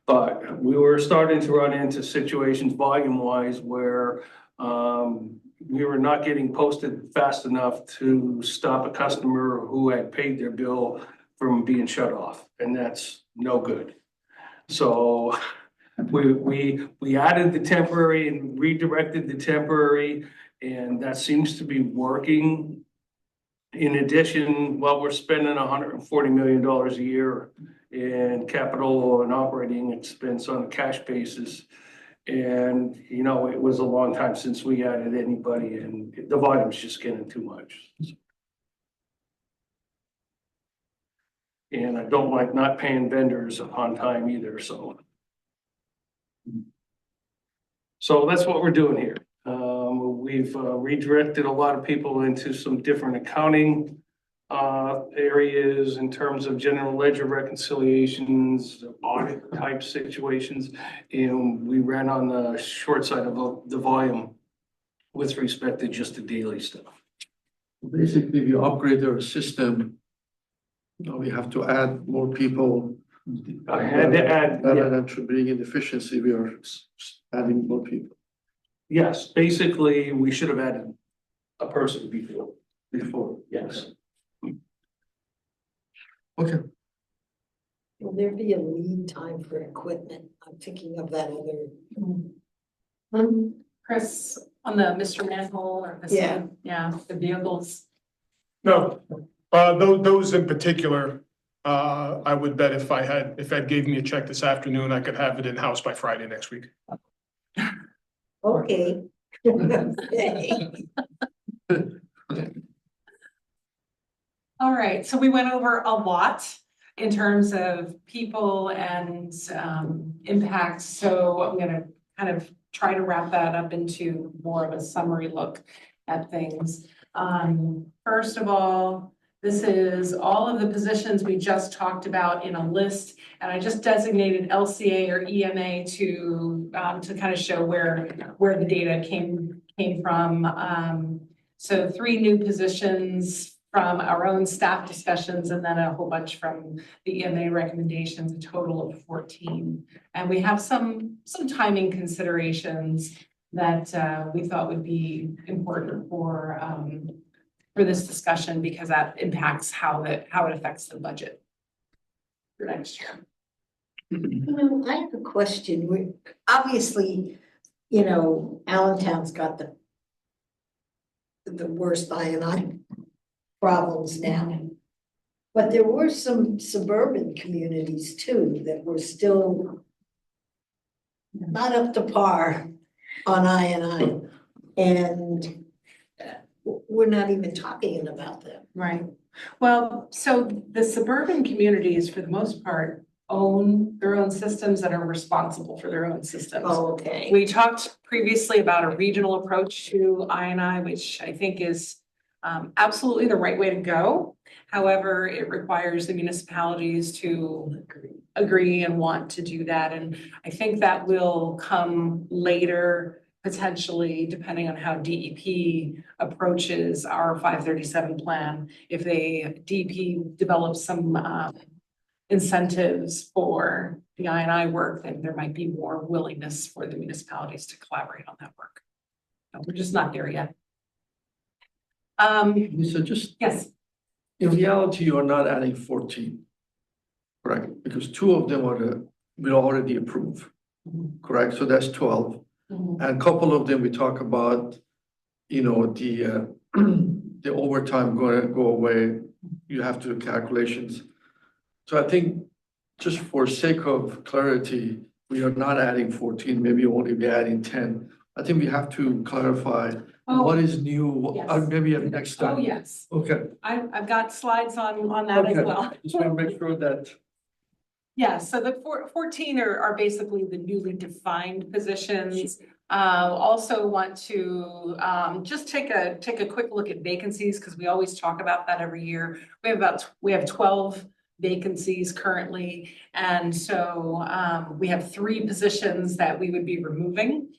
But we were starting to run into situations volume-wise where we were not getting posted fast enough to stop a customer who had paid their bill from being shut off, and that's no good. So we added the temporary and redirected the temporary, and that seems to be working. In addition, while we're spending $140 million a year in capital and operating expense on a cash basis, and you know, it was a long time since we added anybody, and the volume's just getting too much. And I don't like not paying vendors on time either, so that's what we're doing here. We've redirected a lot of people into some different accounting areas in terms of general ledger reconciliations, audit type situations, and we ran on the short side of the volume with respect to just the daily stuff. Basically, we upgrade our system. Now we have to add more people. I had to add, Rather than to bring in efficiency, we are adding more people. yes, basically, we should have added a person before, yes. Okay. Will there be a lead time for equipment? I'm thinking of that other. Chris, on the Mr. Manhole or the vehicles. No, those in particular, I would bet if Ed gave me a check this afternoon, I could have it in-house by Friday next week. Okay. All right, so we went over a lot in terms of people and impact. So I'm going to kind of try to wrap that up into more of a summary look at things. First of all, this is all of the positions we just talked about in a list, and I just designated LCA or EMA to kind of show where the data came from. So 3 new positions from our own staff discussions, and then a whole bunch from the EMA recommendations, a total of 14. And we have some timing considerations that we thought would be important for this discussion, because that impacts how it affects the budget for next year. I have a question. Obviously, Allentown's got the worst I&I problems now. But there were some suburban communities too that were still not up to par on I&I. And we're not even talking about them. Right. Well, so the suburban communities, for the most part, own their own systems and are responsible for their own systems. Oh, okay. We talked previously about a regional approach to I&I, which I think is absolutely the right way to go. However, it requires the municipalities to agree and want to do that. And I think that will come later, potentially, depending on how DEP approaches our 537 plan. If DEP develops some incentives for the I&I work, then there might be more willingness for the municipalities to collaborate on that work. No, we're just not there yet. Lisa, just Yes. in reality, you are not adding 14. Correct, because 2 of them we already approved, correct? So that's 12. Mhm. And a couple of them, we talk about, the the overtime going to go away. You have to do calculations. So I think just for sake of clarity, we are not adding 14, maybe only be adding 10. I think we have to clarify what is new, Yes. maybe at next time. Oh, yes. Okay. I've got slides on that as Okay. well. Just want to make sure that. Yeah, so the 14 are basically the newly defined positions. Also want to just take a quick look at vacancies, because we always talk about that every year. We have 12 vacancies currently, and so we have 3 positions that we would be removing.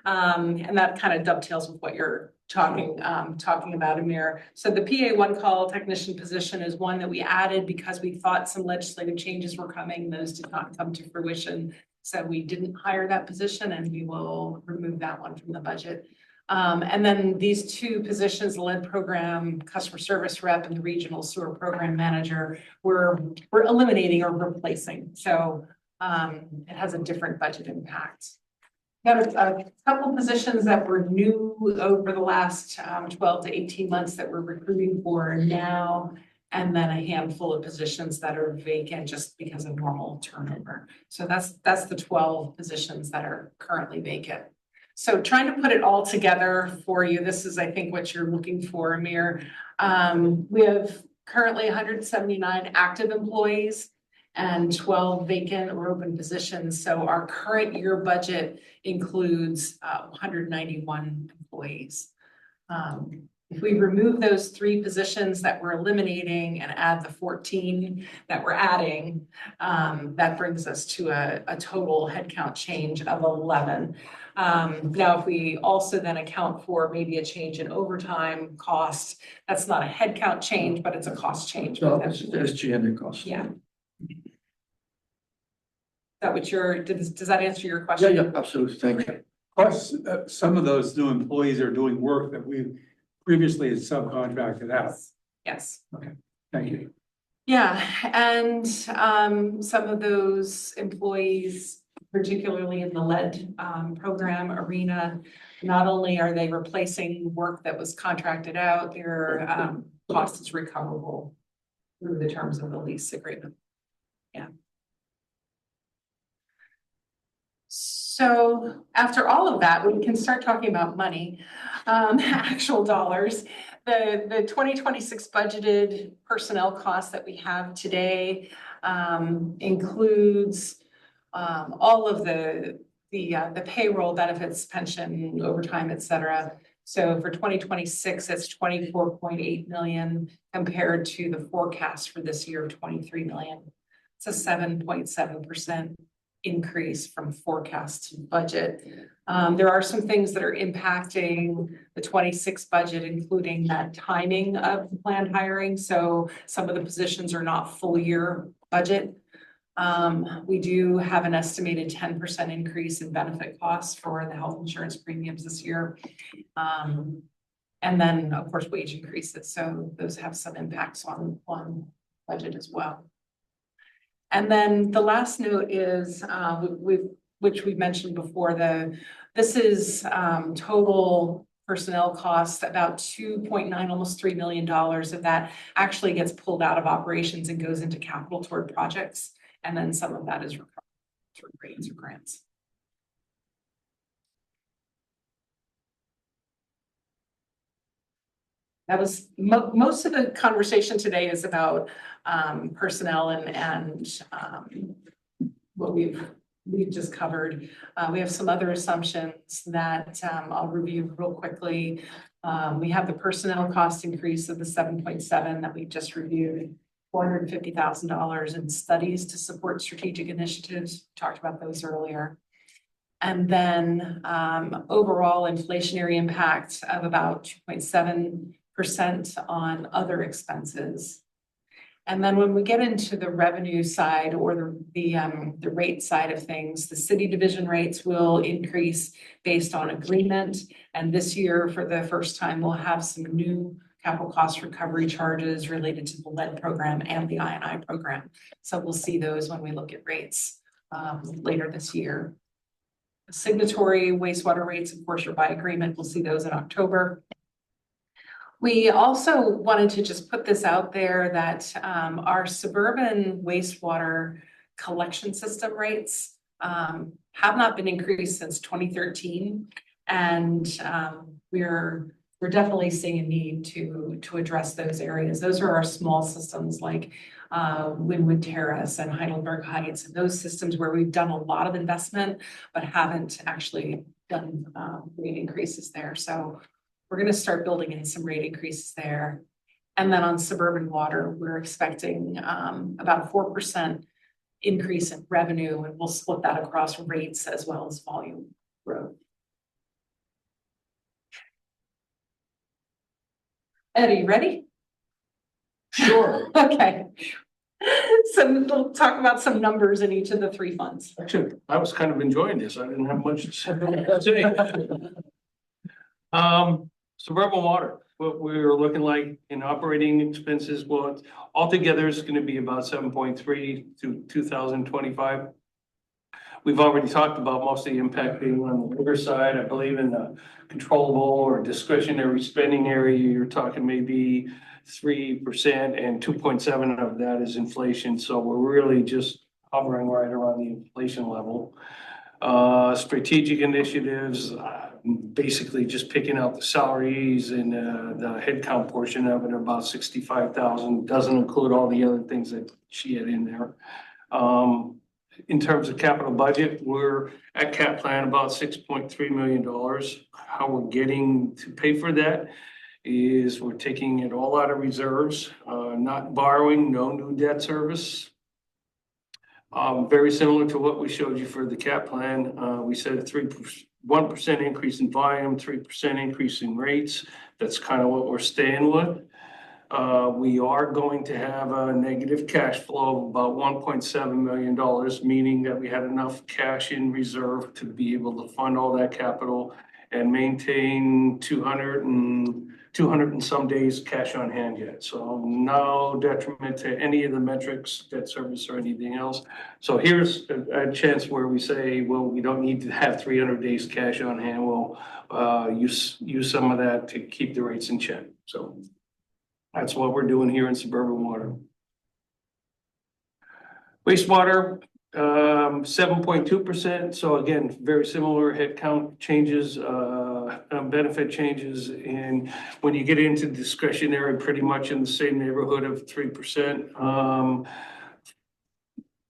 And that kind of dovetails with what you're talking about, Amir. So the PA one call technician position is one that we added because we thought some legislative changes were coming. Those did not come to fruition. So we didn't hire that position, and we will remove that one from the budget. And then these 2 positions, the lead program customer service rep and the regional sewer program manager, we're eliminating or replacing. So it has a different budget impact. Got a couple positions that were new over the last 12 to 18 months that we're recruiting for now, and then a handful of positions that are vacant just because of normal turnover. So that's the 12 positions that are currently vacant. So trying to put it all together for you, this is, I think, what you're looking for, Amir. We have currently 179 active employees and 12 vacant or open positions. So our current year budget includes 191 employees. If we remove those 3 positions that we're eliminating and add the 14 that we're adding, that brings us to a total headcount change of 11. Now, if we also then account for maybe a change in overtime cost, that's not a headcount change, but it's a cost change. No, it's SG&A cost. Yeah. That what does that answer your question? Yeah, absolutely. Thank you. Plus, some of those new employees are doing work that we previously had subcontracted out. Yes. Okay, thank you. Yeah, and some of those employees, particularly in the lead program arena, not only are they replacing work that was contracted out, their cost is recoverable through the terms of the lease agreement. Yeah. So after all of that, we can start talking about money, actual dollars. The 2026 budgeted personnel costs that we have today includes all of the payroll benefits, pension, overtime, et cetera. So for 2026, it's 24.8 million compared to the forecast for this year of 23 million. It's a 7.7% increase from forecast to budget. There are some things that are impacting the 26 budget, including that timing of planned hiring. So some of the positions are not full year budget. We do have an estimated 10% increase in benefit costs for the health insurance premiums this year. And then, of course, wage increases. So those have some impacts on budget as well. And then the last note is, which we've mentioned before, this is total personnel costs, about 2.9, almost $3 million of that actually gets pulled out of operations and goes into capital toward projects. And then some of that is recovered through grants or grants. That was most of the conversation today is about personnel and what we've just covered. We have some other assumptions that I'll review real quickly. We have the personnel cost increase of the 7.7 that we just reviewed, $450,000 in studies to support strategic initiatives. Talked about those earlier. And then overall inflationary impact of about 2.7% on other expenses. And then when we get into the revenue side or the rate side of things, the city division rates will increase based on agreement. And this year, for the first time, we'll have some new capital cost recovery charges related to the lead program and the I&I program. So we'll see those when we look at rates later this year. Signatory wastewater rates, of course, are by agreement. We'll see those in October. We also wanted to just put this out there that our suburban wastewater collection system rates have not been increased since 2013. And we're definitely seeing a need to address those areas. Those are our small systems like Wynwood Terrace and Heidelberg Heights, and those systems where we've done a lot of investment, but haven't actually done rate increases there. So we're going to start building in some rate increases there. And then on suburban water, we're expecting about a 4% increase in revenue, and we'll split that across rates as well as volume growth. Ed, are you ready? Sure. Okay. So we'll talk about some numbers in each of the three funds. Actually, I was kind of enjoying this. I didn't have much to say. Suburban water, what we're looking like in operating expenses, well, altogether is going to be about 7.3 to 2025. We've already talked about most of the impact being on the labor side. I believe in the controllable or discretionary spending area, you're talking maybe 3% and 2.7 of that is inflation. So we're really just hovering right around the inflation level. Strategic initiatives, basically just picking out the salaries and the headcount portion of it, about 65,000. Doesn't include all the other things that she had in there. In terms of capital budget, we're at cap plan about $6.3 million. How we're getting to pay for that is we're taking it all out of reserves, not borrowing, no new debt service. Very similar to what we showed you for the cap plan. We said a 1% increase in volume, 3% increase in rates. That's kind of what we're staying with. We are going to have a negative cash flow of about $1.7 million, meaning that we had enough cash in reserve to be able to fund all that capital and maintain 200 and some days cash on hand yet. So no detriment to any of the metrics, debt service or anything else. So here's a chance where we say, well, we don't need to have 300 days cash on hand. We'll use some of that to keep the rates in check. So that's what we're doing here in suburban water. Wastewater, 7.2%. So again, very similar headcount changes, benefit changes. And when you get into discretionary, pretty much in the same neighborhood of 3%.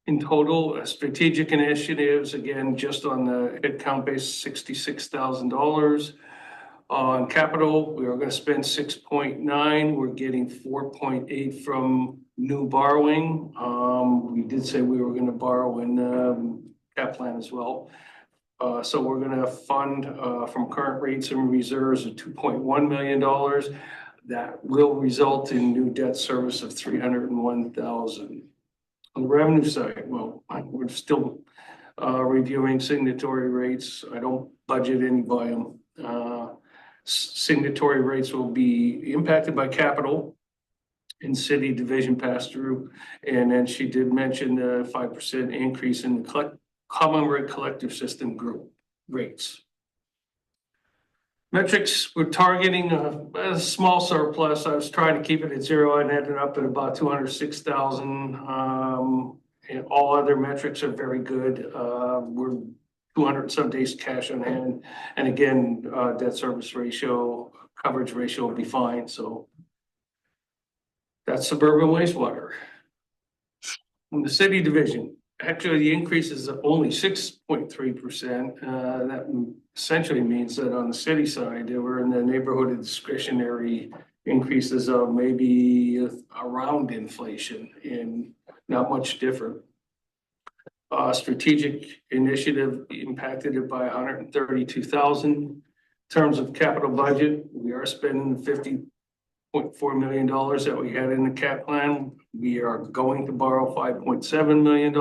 In total, strategic initiatives, again, just on the headcount base, $66,000. On capital, we are going to spend 6.9. We're getting 4.8 from new borrowing. We did say we were going to borrow in cap plan as well. So we're going to fund from current rates and reserves of $2.1 million. That will result in new debt service of $301,000. On the revenue side, well, we're still reviewing signatory rates. I don't budget any volume. Signatory rates will be impacted by capital and city division pass-through. And then she did mention the 5% increase in the common rate collective system group rates. Metrics, we're targeting a small surplus. I was trying to keep it at zero and ended up at about 206,000. And all other metrics are very good. We're 200 some days cash on hand. And again, debt service ratio, coverage ratio will be fine. So that's suburban wastewater. In the city division, actually, the increase is only 6.3%. That essentially means that on the city side, they were in the neighborhood of discretionary increases of maybe around inflation and not much different. Strategic initiative impacted it by 132,000. In terms of capital budget, we are spending $50.4 million that we had in the cap plan. We are going to borrow $5.7 million.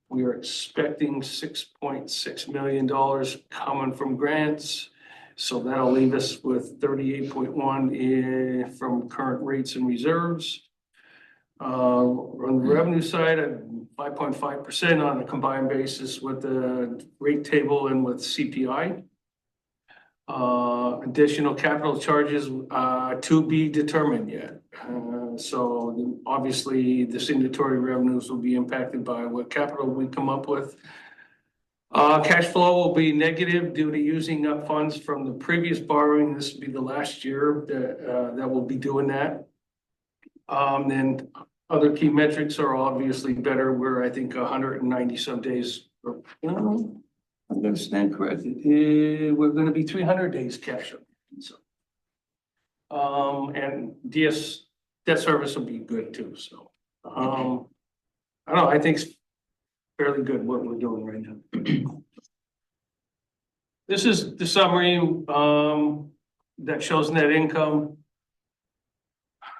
We are expecting $6.6 million coming from grants. So that'll leave us with 38.1 from current rates and reserves. On the revenue side, 5.5% on a combined basis with the rate table and with CPI. Additional capital charges to be determined yet. So obviously the signatory revenues will be impacted by what capital we come up with. Cash flow will be negative due to using up funds from the previous borrowing. This will be the last year that we'll be doing that. And other key metrics are obviously better. We're, I think, 190 some days, or, I'm going to stand corrected. We're going to be 300 days cash up. So, and debt service will be good too. So, I don't know. I think it's fairly good what we're doing right now. This is the summary that shows net income.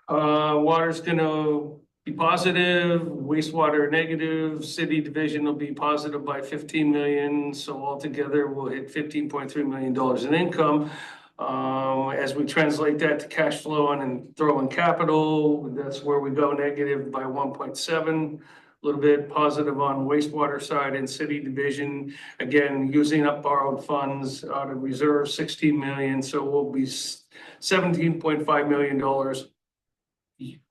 Water's gonna be positive, wastewater negative, city division will be positive by 15 million. So altogether we'll hit $15.3 million in income. As we translate that to cash flow and throw in capital, that's where we go negative by 1.7. A little bit positive on wastewater side and city division. Again, using up borrowed funds out of reserve, 16 million. So we'll be $17.5 million.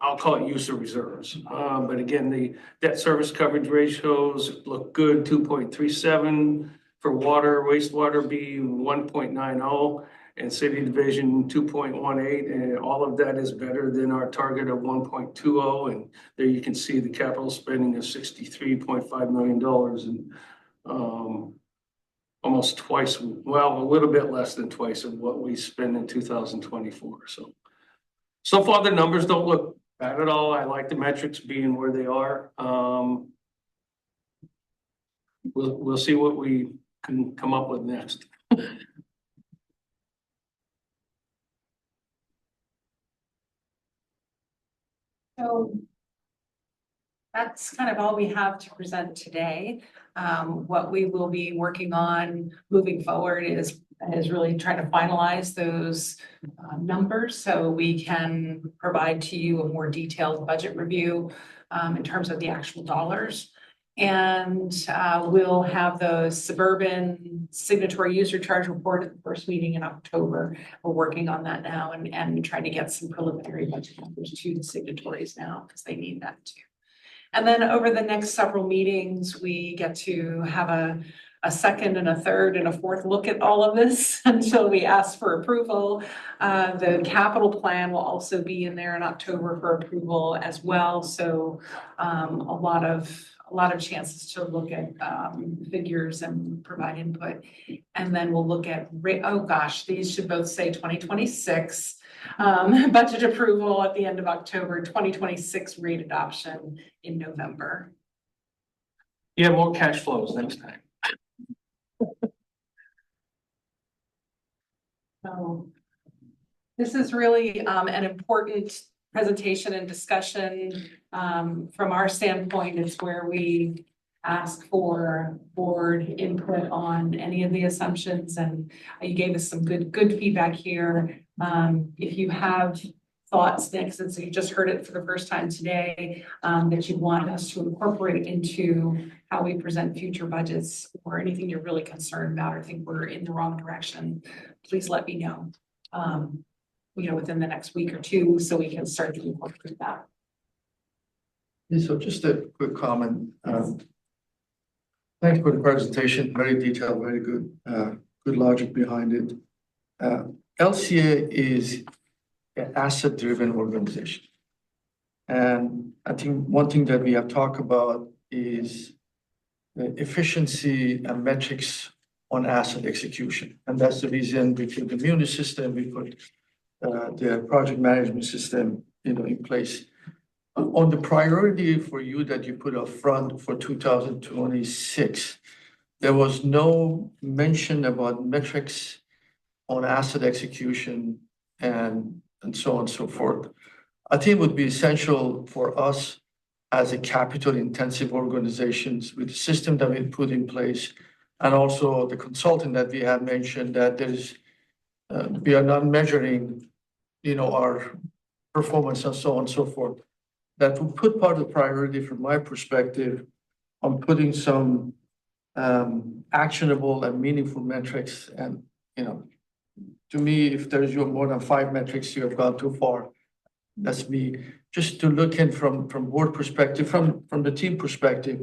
I'll call it use of reserves. But again, the debt service coverage ratios look good, 2.37 for water, wastewater be 1.90, and city division 2.18. And all of that is better than our target of 1.20. And there you can see the capital spending of $63.5 million and almost twice, well, a little bit less than twice of what we spent in 2024. So far, the numbers don't look bad at all. I like the metrics being where they are. We'll see what we can come up with next. So that's kind of all we have to present today. What we will be working on moving forward is really trying to finalize those numbers so we can provide to you a more detailed budget review in terms of the actual dollars. And we'll have the suburban signatory user charge report at the first meeting in October. We're working on that now and trying to get some preliminary budget numbers to the signatories now because they need that too. And then over the next several meetings, we get to have a second and a third and a fourth look at all of this until we ask for approval. The capital plan will also be in there in October for approval as well. So a lot of chances to look at figures and provide input. And then we'll look at, oh gosh, these should both say 2026 budget approval at the end of October, 2026 rate adoption in November. Yeah, more cash flows next time. So this is really an important presentation and discussion. From our standpoint, it's where we ask for board input on any of the assumptions, and you gave us some good feedback here. If you have thoughts next, and so you just heard it for the first time today, that you want us to incorporate into how we present future budgets, or anything you're really concerned about or think we're in the wrong direction, please let me know, within the next week or two, so we can start to incorporate that. Yeah, so just a quick comment. Thanks for the presentation. Very detailed, very good, good logic behind it. LCA is an asset-driven organization. And I think one thing that we have talked about is efficiency and metrics on asset execution. And that's the reason we put the Muni system, we put the project management system, in place. On the priority for you that you put up front for 2026, there was no mention about metrics on asset execution and so on and so forth. I think it would be essential for us as a capital intensive organizations with the system that we put in place and also the consultant that we have mentioned that we are not measuring, our performance and so on and so forth. That will put part of the priority from my perspective on putting some actionable and meaningful metrics. And, to me, if there's more than 5 metrics, you have gone too far. That's me. Just to look in from board perspective, from the team perspective,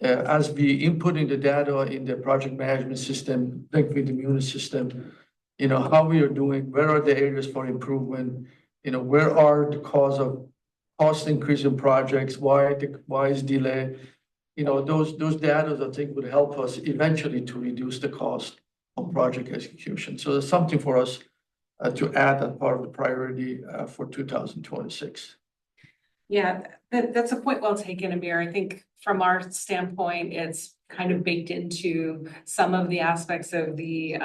as we inputting the data in the project management system, linked with the Muni system, how we are doing, where are the areas for improvement, where are the cost increase in projects, why is delay, those data I think would help us eventually to reduce the cost of project execution. So there's something for us to add as part of the priority for 2026. Yeah, that's a point well taken, Amir. I think from our standpoint, it's kind of baked into some of the aspects of the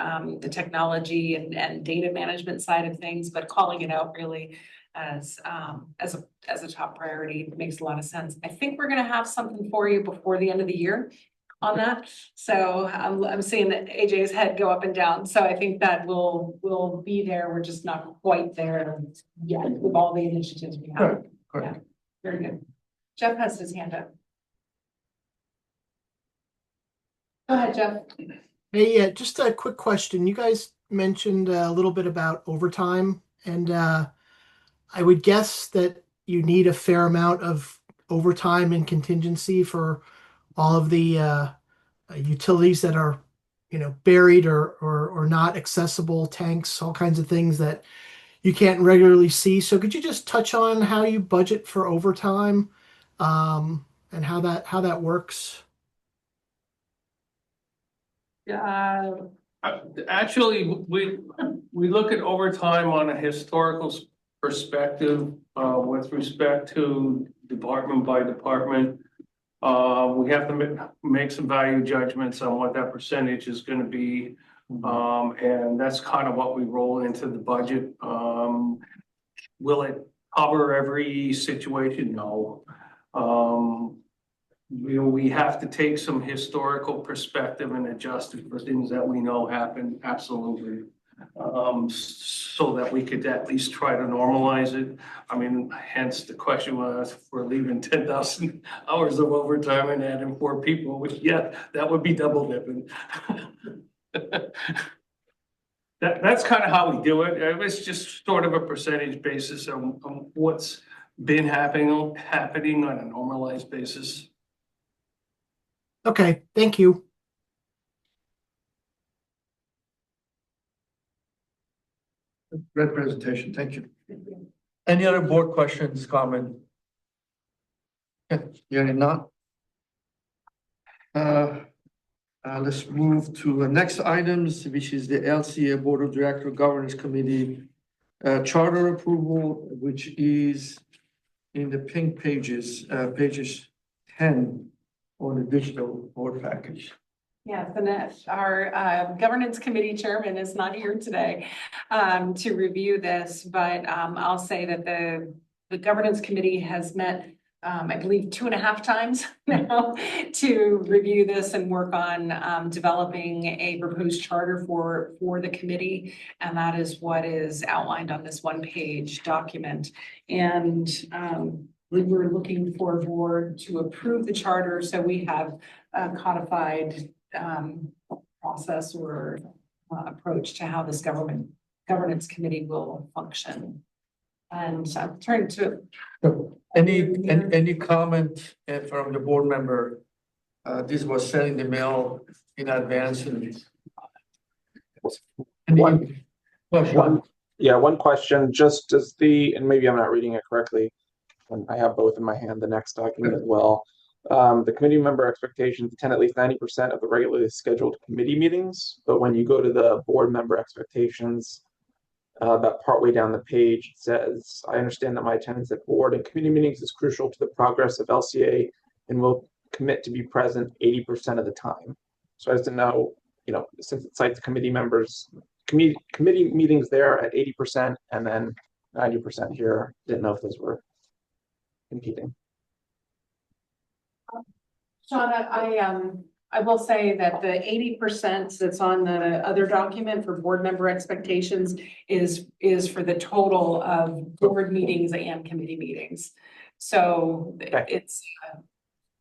technology and data management side of things, but calling it out really as a top priority makes a lot of sense. I think we're gonna have something for you before the end of the year on that. So I'm seeing that AJ's head go up and down. So I think that will be there. We're just not quite there yet with all the initiatives we have. Correct. Yeah, very good. Jeff has his hand up. Go ahead, Jeff. Hey, yeah, just a quick question. You guys mentioned a little bit about overtime, and I would guess that you need a fair amount of overtime and contingency for all of the utilities that are, buried or not accessible, tanks, all kinds of things that you can't regularly see. So could you just touch on how you budget for overtime, and how that works? Yeah, actually, we look at overtime on a historical perspective, with respect to department by department. We have to make some value judgments on what that percentage is gonna be. And that's kind of what we roll into the budget. Will it cover every situation? No. We have to take some historical perspective and adjust it for things that we know happen, absolutely. So that we could at least try to normalize it. I mean, hence the question was, if we're leaving 10,000 hours of overtime and adding 4 people, which, yeah, that would be double dipping. That's kind of how we do it. It's just sort of a percentage basis on what's been happening on a normalized basis. Okay, thank you. Great presentation. Thank you. Any other board questions, comment? Hearing none. Let's move to the next items, which is the LCA Board of Director Governance Committee charter approval, which is in the pink pages, pages 10 on the digital board package. Yeah, our governance committee chairman is not here today to review this, but I'll say that the governance committee has met, I believe, 2.5 times now to review this and work on developing a proposed charter for the committee. And that is what is outlined on this 1-page document. And we were looking for a board to approve the charter. So we have a codified process or approach to how this governance committee will function. And I'm turning to any comment from the board member? This was sent in the mail in advance. One question, just as and maybe I'm not reading it correctly, and I have both in my hand, the next document as well. The committee member expectations attend at least 90% of the regularly scheduled committee meetings, but when you go to the board member expectations, about partway down the page, it says, I understand that my attendance at board and committee meetings is crucial to the progress of LCA and will commit to be present 80% of the time. So I just didn't know, since it cites committee members, committee meetings there at 80% and then 90% here, didn't know if those were competing. Sean, I will say that the 80% that's on the other document for board member expectations is for the total of board meetings and committee meetings. So it's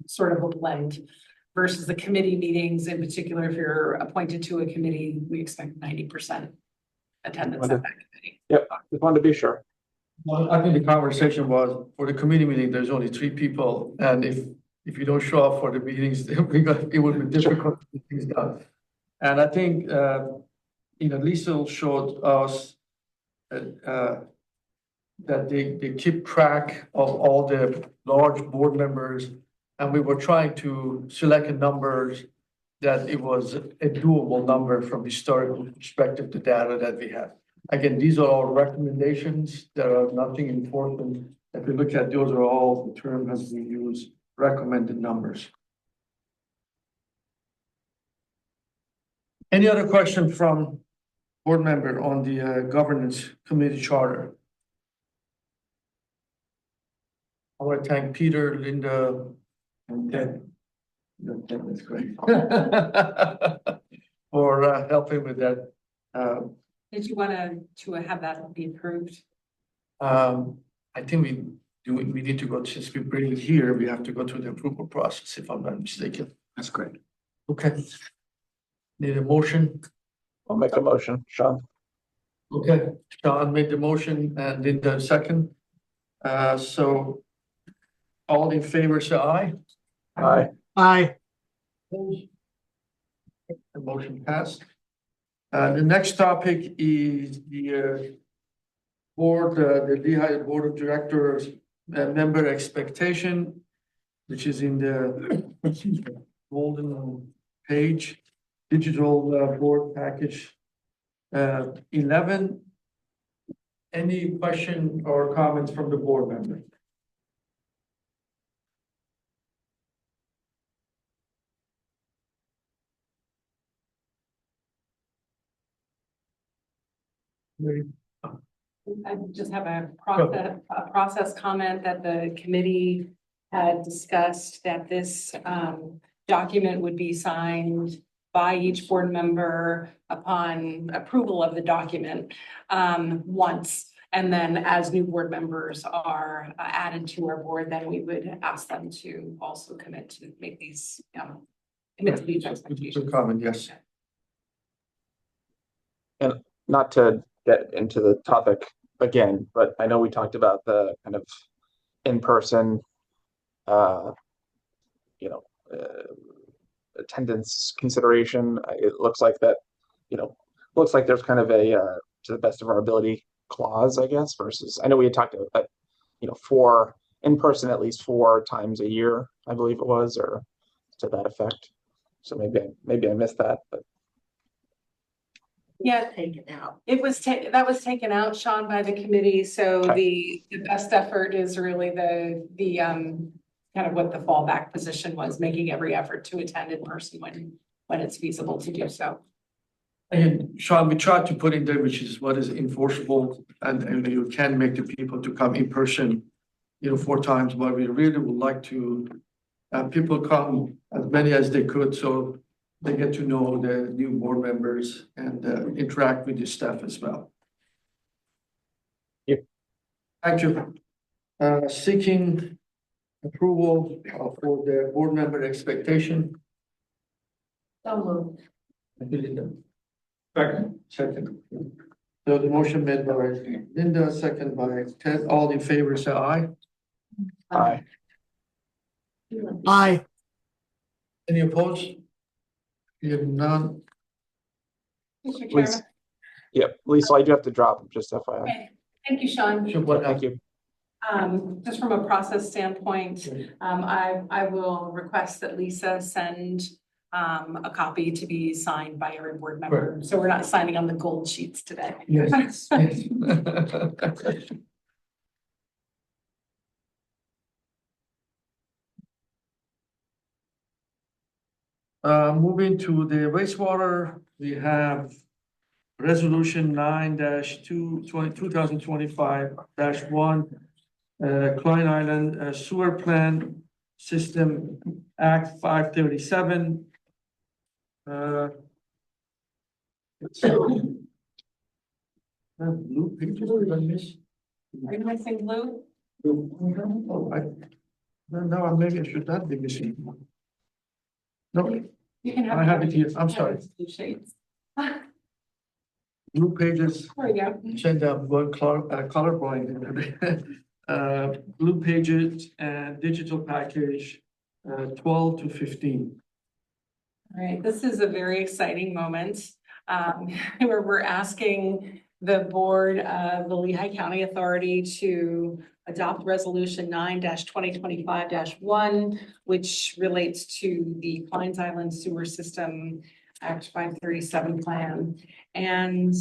sort of a blend versus the committee meetings. In particular, if you're appointed to a committee, we expect 90% attendance at that committee. Yep, just wanted to be sure. Well, I think the conversation was for the committee meeting, there's only 3 people, and if you don't show up for the meetings, it would be difficult to get things done. And I think, Lisa showed us that they keep track of all the large board members, and we were trying to select a number that it was a doable number from historical perspective, the data that we have. Again, these are all recommendations. There are nothing important. If you look at those are all the term has been used, recommended numbers. Any other question from board member on the governance committee charter? I want to thank Peter, Linda, and Ted. Ted is great. For helping with that. Did you want to have that be approved? I think we need to go, since we bring it here, we have to go through the approval process, if I'm not mistaken. That's great. Okay. Need a motion? I'll make a motion, Sean. Okay, Sean made the motion and Linda second. So all in favor, say aye. Aye. Aye. The motion passed. The next topic is the board, the Lehigh Board of Directors member expectation, which is in the golden page, digital board package 11. Any question or comments from the board member? I just have a process comment that the committee had discussed that this document would be signed by each board member upon approval of the document once. And then as new board members are added to our board, then we would ask them to also commit to make these commit to these expectations. Good comment, yes. And not to get into the topic again, but I know we talked about the kind of in-person, attendance consideration. It looks like that, looks like there's kind of a to the best of our ability clause, I guess, versus I know we had talked about, for in person at least 4 times a year, I believe it was, or to that effect. So maybe I missed that, but. Yeah, Taken out. it was that was taken out, Sean, by the committee. So the best effort is really the kind of what the fallback position was, making every effort to attend in person when it's feasible to do so. And Sean, we tried to put in there, which is what is enforceable, and you can make the people to come in person, 4 times, but we really would like to have people come as many as they could, so they get to know the new board members and interact with the staff as well. Yep. Thank you. Seeking approval for the board member expectation. So moved. Thank you, Linda. Second. So the motion made by Linda, second by Ted. All in favor, say aye. Aye. Aye. Any opposed? You have none. Mr. Please. Chairman. Yep, Lisa, I do have to drop, just FYI. Okay. Thank you, Sean. Sure, what Thank you. Just from a process standpoint, I will request that Lisa send a copy to be signed by every board member. So we're not signing on the gold sheets today. Yes. Yes. Moving to the wastewater, we have resolution 9-2025-1, Klein Island Sewer Plan System Act 537. Blue pages, did I miss? Are you missing blue? Oh, no, maybe I should not be missing. No, You can have. I have it here. I'm sorry. Blue shades. Blue pages. There we go. Send out one colorblind. Blue pages and digital package, 12 to 15. All right, this is a very exciting moment, where we're asking the board of the Lehigh County Authority to adopt resolution 9-2025-1, which relates to the Kleins Island Sewer System Act 537 plan. And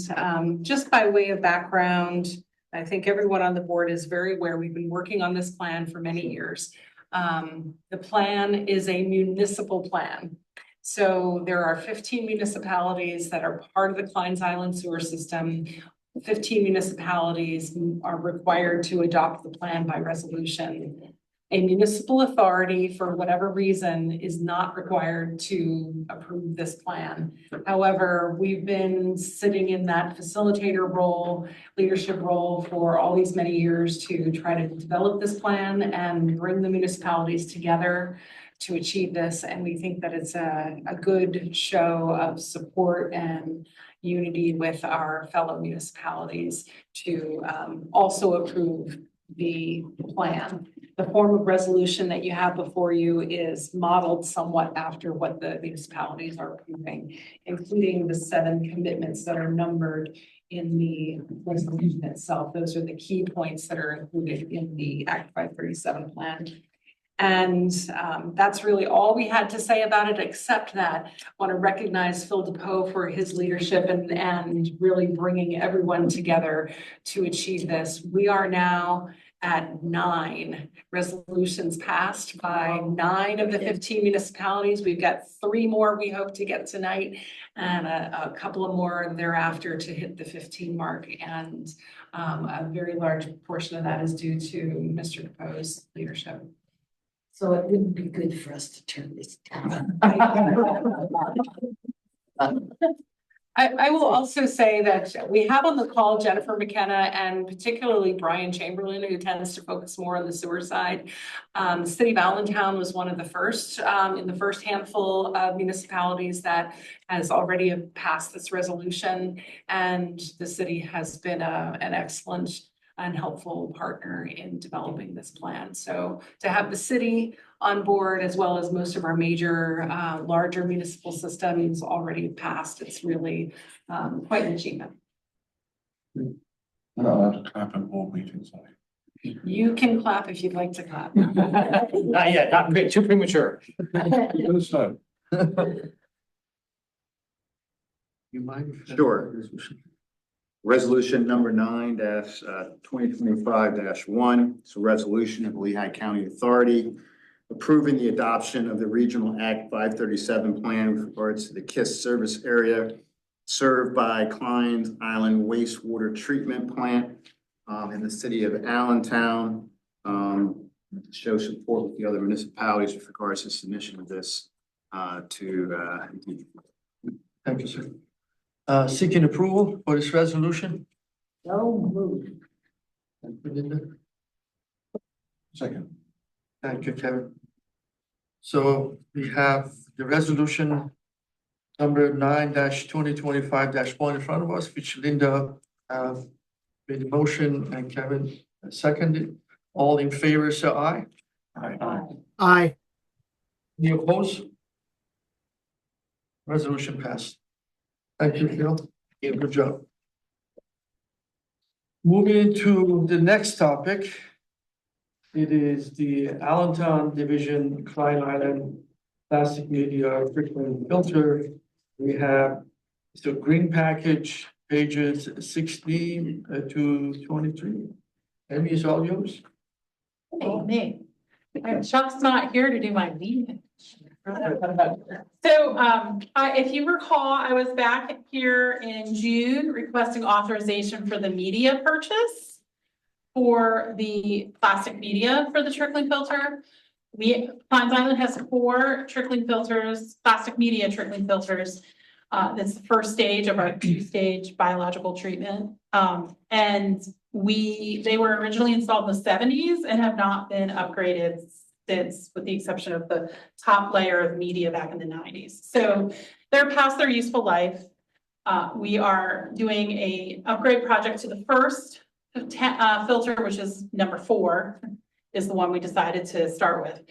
just by way of background, I think everyone on the board is very aware we've been working on this plan for many years. The plan is a municipal plan. So there are 15 municipalities that are part of the Kleins Island sewer system. 15 municipalities are required to adopt the plan by resolution. A municipal authority, for whatever reason, is not required to approve this plan. However, we've been sitting in that facilitator role, leadership role for all these many years to try to develop this plan and bring the municipalities together to achieve this. And we think that it's a good show of support and unity with our fellow municipalities to also approve the plan. The form of resolution that you have before you is modeled somewhat after what the municipalities are approving, including the 7 commitments that are numbered in the resolution itself. Those are the key points that are included in the Act 537 plan. And that's really all we had to say about it, except that I want to recognize Phil DePoe for his leadership and really bringing everyone together to achieve this. We are now at 9 resolutions passed by 9 of the 15 municipalities. We've got 3 more we hope to get tonight and a couple of more thereafter to hit the 15 mark. And a very large portion of that is due to Mr. DePoe's leadership. So it wouldn't be good for us to turn this down. I will also say that we have on the call Jennifer McKenna and particularly Brian Chamberlain, who tends to focus more on the sewer side. The city of Allentown was one of the first in the first handful of municipalities that has already passed this resolution, and the city has been an excellent and helpful partner in developing this plan. So to have the city on board, as well as most of our major larger municipal systems already passed, it's really quite an achievement. We're not allowed to clap at board meetings, are we? You can clap if you'd like to clap. Not yet, not too premature. So, You mind? Sure. Resolution number 9-2025-1. It's a resolution of the Lehigh County Authority approving the adoption of the Regional Act 537 plan with regards to the KISS service area served by Kleins Island Wastewater Treatment Plant in the city of Allentown. Show support with the other municipalities with regards to submission of this Thank you, sir. Seeking approval for this resolution. No move. Thank you, Linda. second. Thank you, Kevin. So we have the resolution number 9-2025-1 in front of us, which Linda made a motion and Kevin seconded. All in favor, say aye. Aye. Aye. Any opposed? Resolution passed. Thank you, Phil. Good job. Moving to the next topic, It is the Allentown Division Klein Island Plastic Media Treatment Filter. We have the green package, pages 16 to 23. Amy, is all yours? Hey, me. And Chuck's not here to do my lead. So, if you recall, I was back here in June requesting authorization for the media purchase for the plastic media for the trickling filter. Pines Island has 4 trickling filters, plastic media trickling filters. That's the first stage of our 2-stage biological treatment. And they were originally installed in the 70s and have not been upgraded since, with the exception of the top layer of media back in the 90s. So they're past their useful life. We are doing a upgrade project to the first filter, which is number 4, is the one we decided to start with.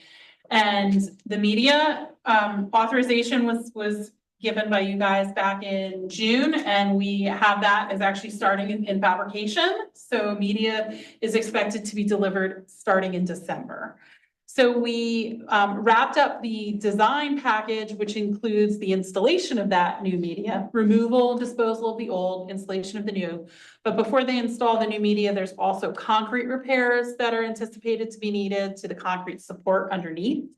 And the media authorization was given by you guys back in June, and we have that is actually starting in fabrication. So media is expected to be delivered starting in December. So we wrapped up the design package, which includes the installation of that new media, removal and disposal of the old, installation of the new. But before they install the new media, there's also concrete repairs that are anticipated to be needed to the concrete support underneath,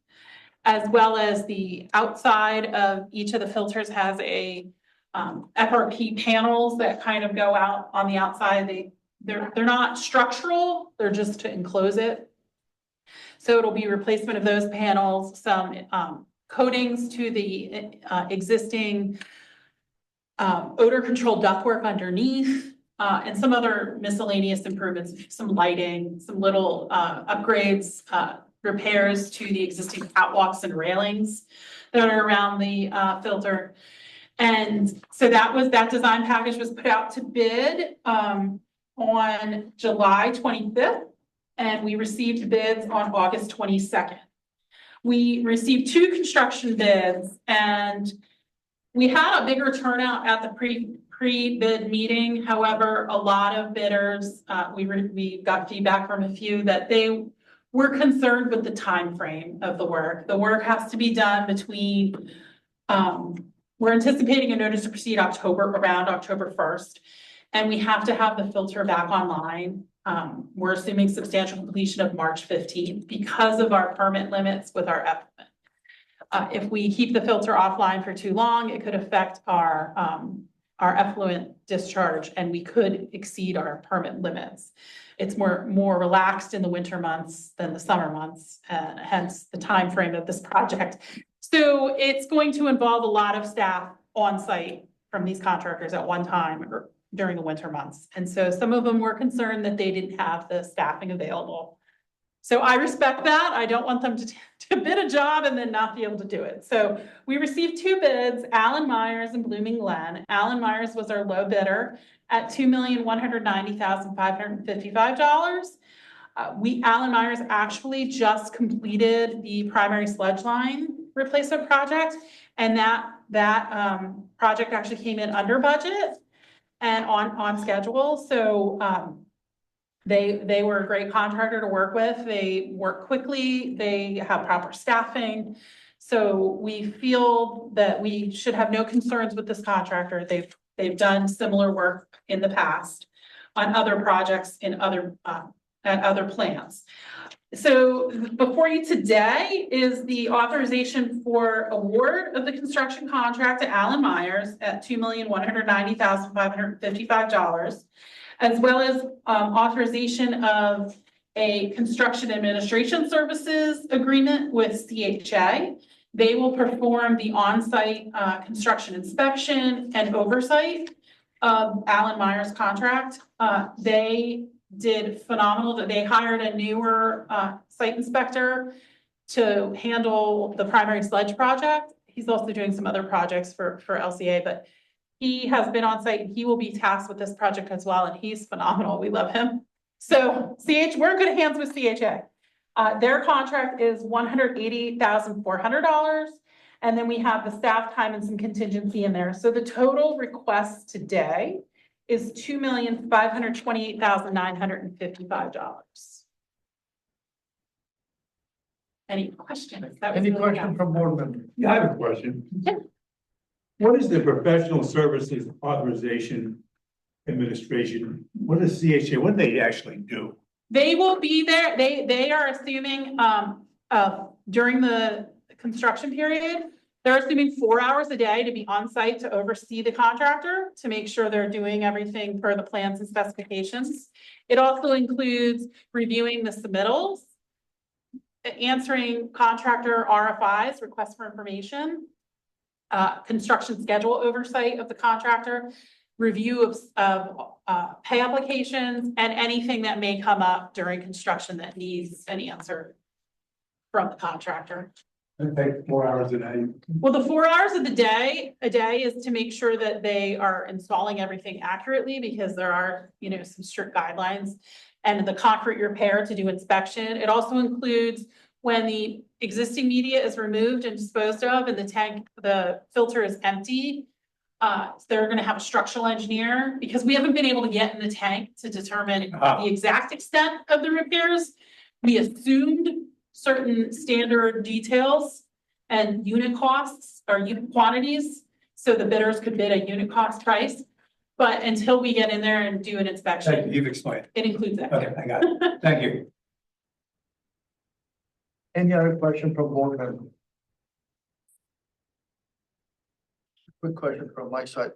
as well as the outside of each of the filters has a FRP panels that kind of go out on the outside. They're not structural, they're just to enclose it. So it'll be replacement of those panels, some coatings to the existing odor control ductwork underneath, and some other miscellaneous improvements, some lighting, some little upgrades, repairs to the existing catwalks and railings that are around the filter. And so that design package was put out to bid on July 25th. And we received bids on August 22nd. We received 2 construction bids, and we had a bigger turnout at the pre-bid meeting. However, a lot of bidders, we got feedback from a few that they were concerned with the time frame of the work. The work has to be done between, we're anticipating a notice to proceed around October 1st, and we have to have the filter back online. We're assuming substantial completion of March 15th because of our permit limits with our effluent. If we keep the filter offline for too long, it could affect our effluent discharge, and we could exceed our permit limits. It's more relaxed in the winter months than the summer months, hence the time frame of this project. So it's going to involve a lot of staff on site from these contractors at one time or during the winter months. And so some of them were concerned that they didn't have the staffing available. So I respect that. I don't want them to bid a job and then not be able to do it. So we received 2 bids, Allen Myers and Blooming Glen. Allen Myers was our low bidder at $2,190,555. Allen Myers actually just completed the primary sludge line replacement project, and that project actually came in under budget and on schedule. So they were a great contractor to work with. They work quickly. They have proper staffing. So we feel that we should have no concerns with this contractor. They've done similar work in the past on other projects in at other plants. So before you today is the authorization for award of the construction contract to Allen Myers at $2,190,555, as well as authorization of a construction administration services agreement with CHA. They will perform the on-site construction inspection and oversight of Allen Myers' contract. They did phenomenal. They hired a newer site inspector to handle the primary sludge project. He's also doing some other projects for LCA, but he has been on site and he will be tasked with this project as well. And he's phenomenal. We love him. So we're in good hands with CHA. Their contract is $188,400. And then we have the staff time and some contingency in there. So the total request today is $2,528,955. Any questions? That was Any really question fast. from board members? Yeah, I have a question. Yeah. What is the professional services authorization administration? What is CHA? What do they actually do? They will be there, they are assuming, during the construction period, they're assuming 4 hours a day to be on site to oversee the contractor, to make sure they're doing everything per the plans and specifications. It also includes reviewing the submittals, answering contractor RFIs, requests for information, construction schedule oversight of the contractor, review of pay applications, and anything that may come up during construction that needs an answer from the contractor. Okay, 4 hours a day. Well, the 4 hours of a day is to make sure that they are installing everything accurately, because there are, some strict guidelines. And the concrete repair to do inspection. It also includes when the existing media is removed and disposed of and the filter is empty. They're gonna have a structural engineer, because we haven't been able to get in the tank to determine the exact extent of the repairs. We assumed certain standard details and unit costs or unit quantities, so the bidders could bid a unit cost price. But until we get in there and do an inspection. Thank you, you've explained. It includes that. Okay, I got it. Thank you. Any other question from board members? Quick question from my side.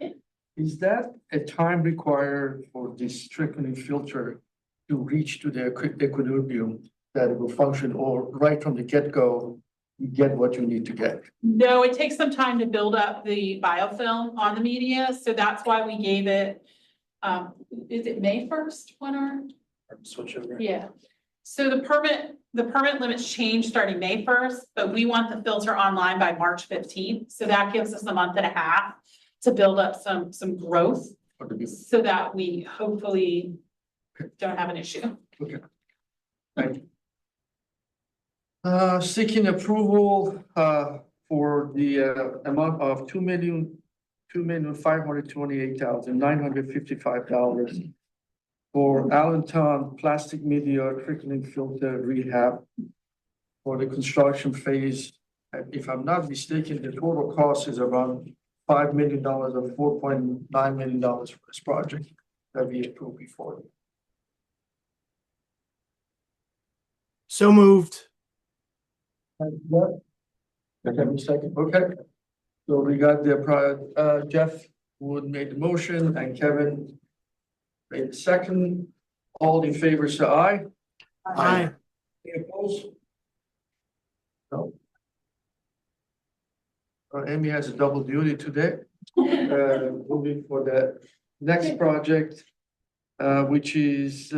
Is that a time required for this trickling filter to reach to the equilibrium that it will function, or right from the get-go, you get what you need to get? No, it takes some time to build up the biofilm on the media, so that's why we gave it, is it May 1st when our? Switch over. Yeah, so the permit limits change starting May 1st, but we want the filter online by March 15th, so that gives us a month and a half to build up some growth, so that we hopefully don't have an issue. Okay. Thank you. Seeking approval, for the, amount of $2,528,955 for Allentown plastic media trickling filter rehab for the construction phase. If I'm not mistaken, the total cost is around $5 million or $4.9 million for this project that we approved before. So moved. Okay. So we got the prior, Jeff Wood made the motion and Kevin made the second. All in favor, say aye. Aye. Any opposed? No. Amy has a double duty today. Moving for the next project, which is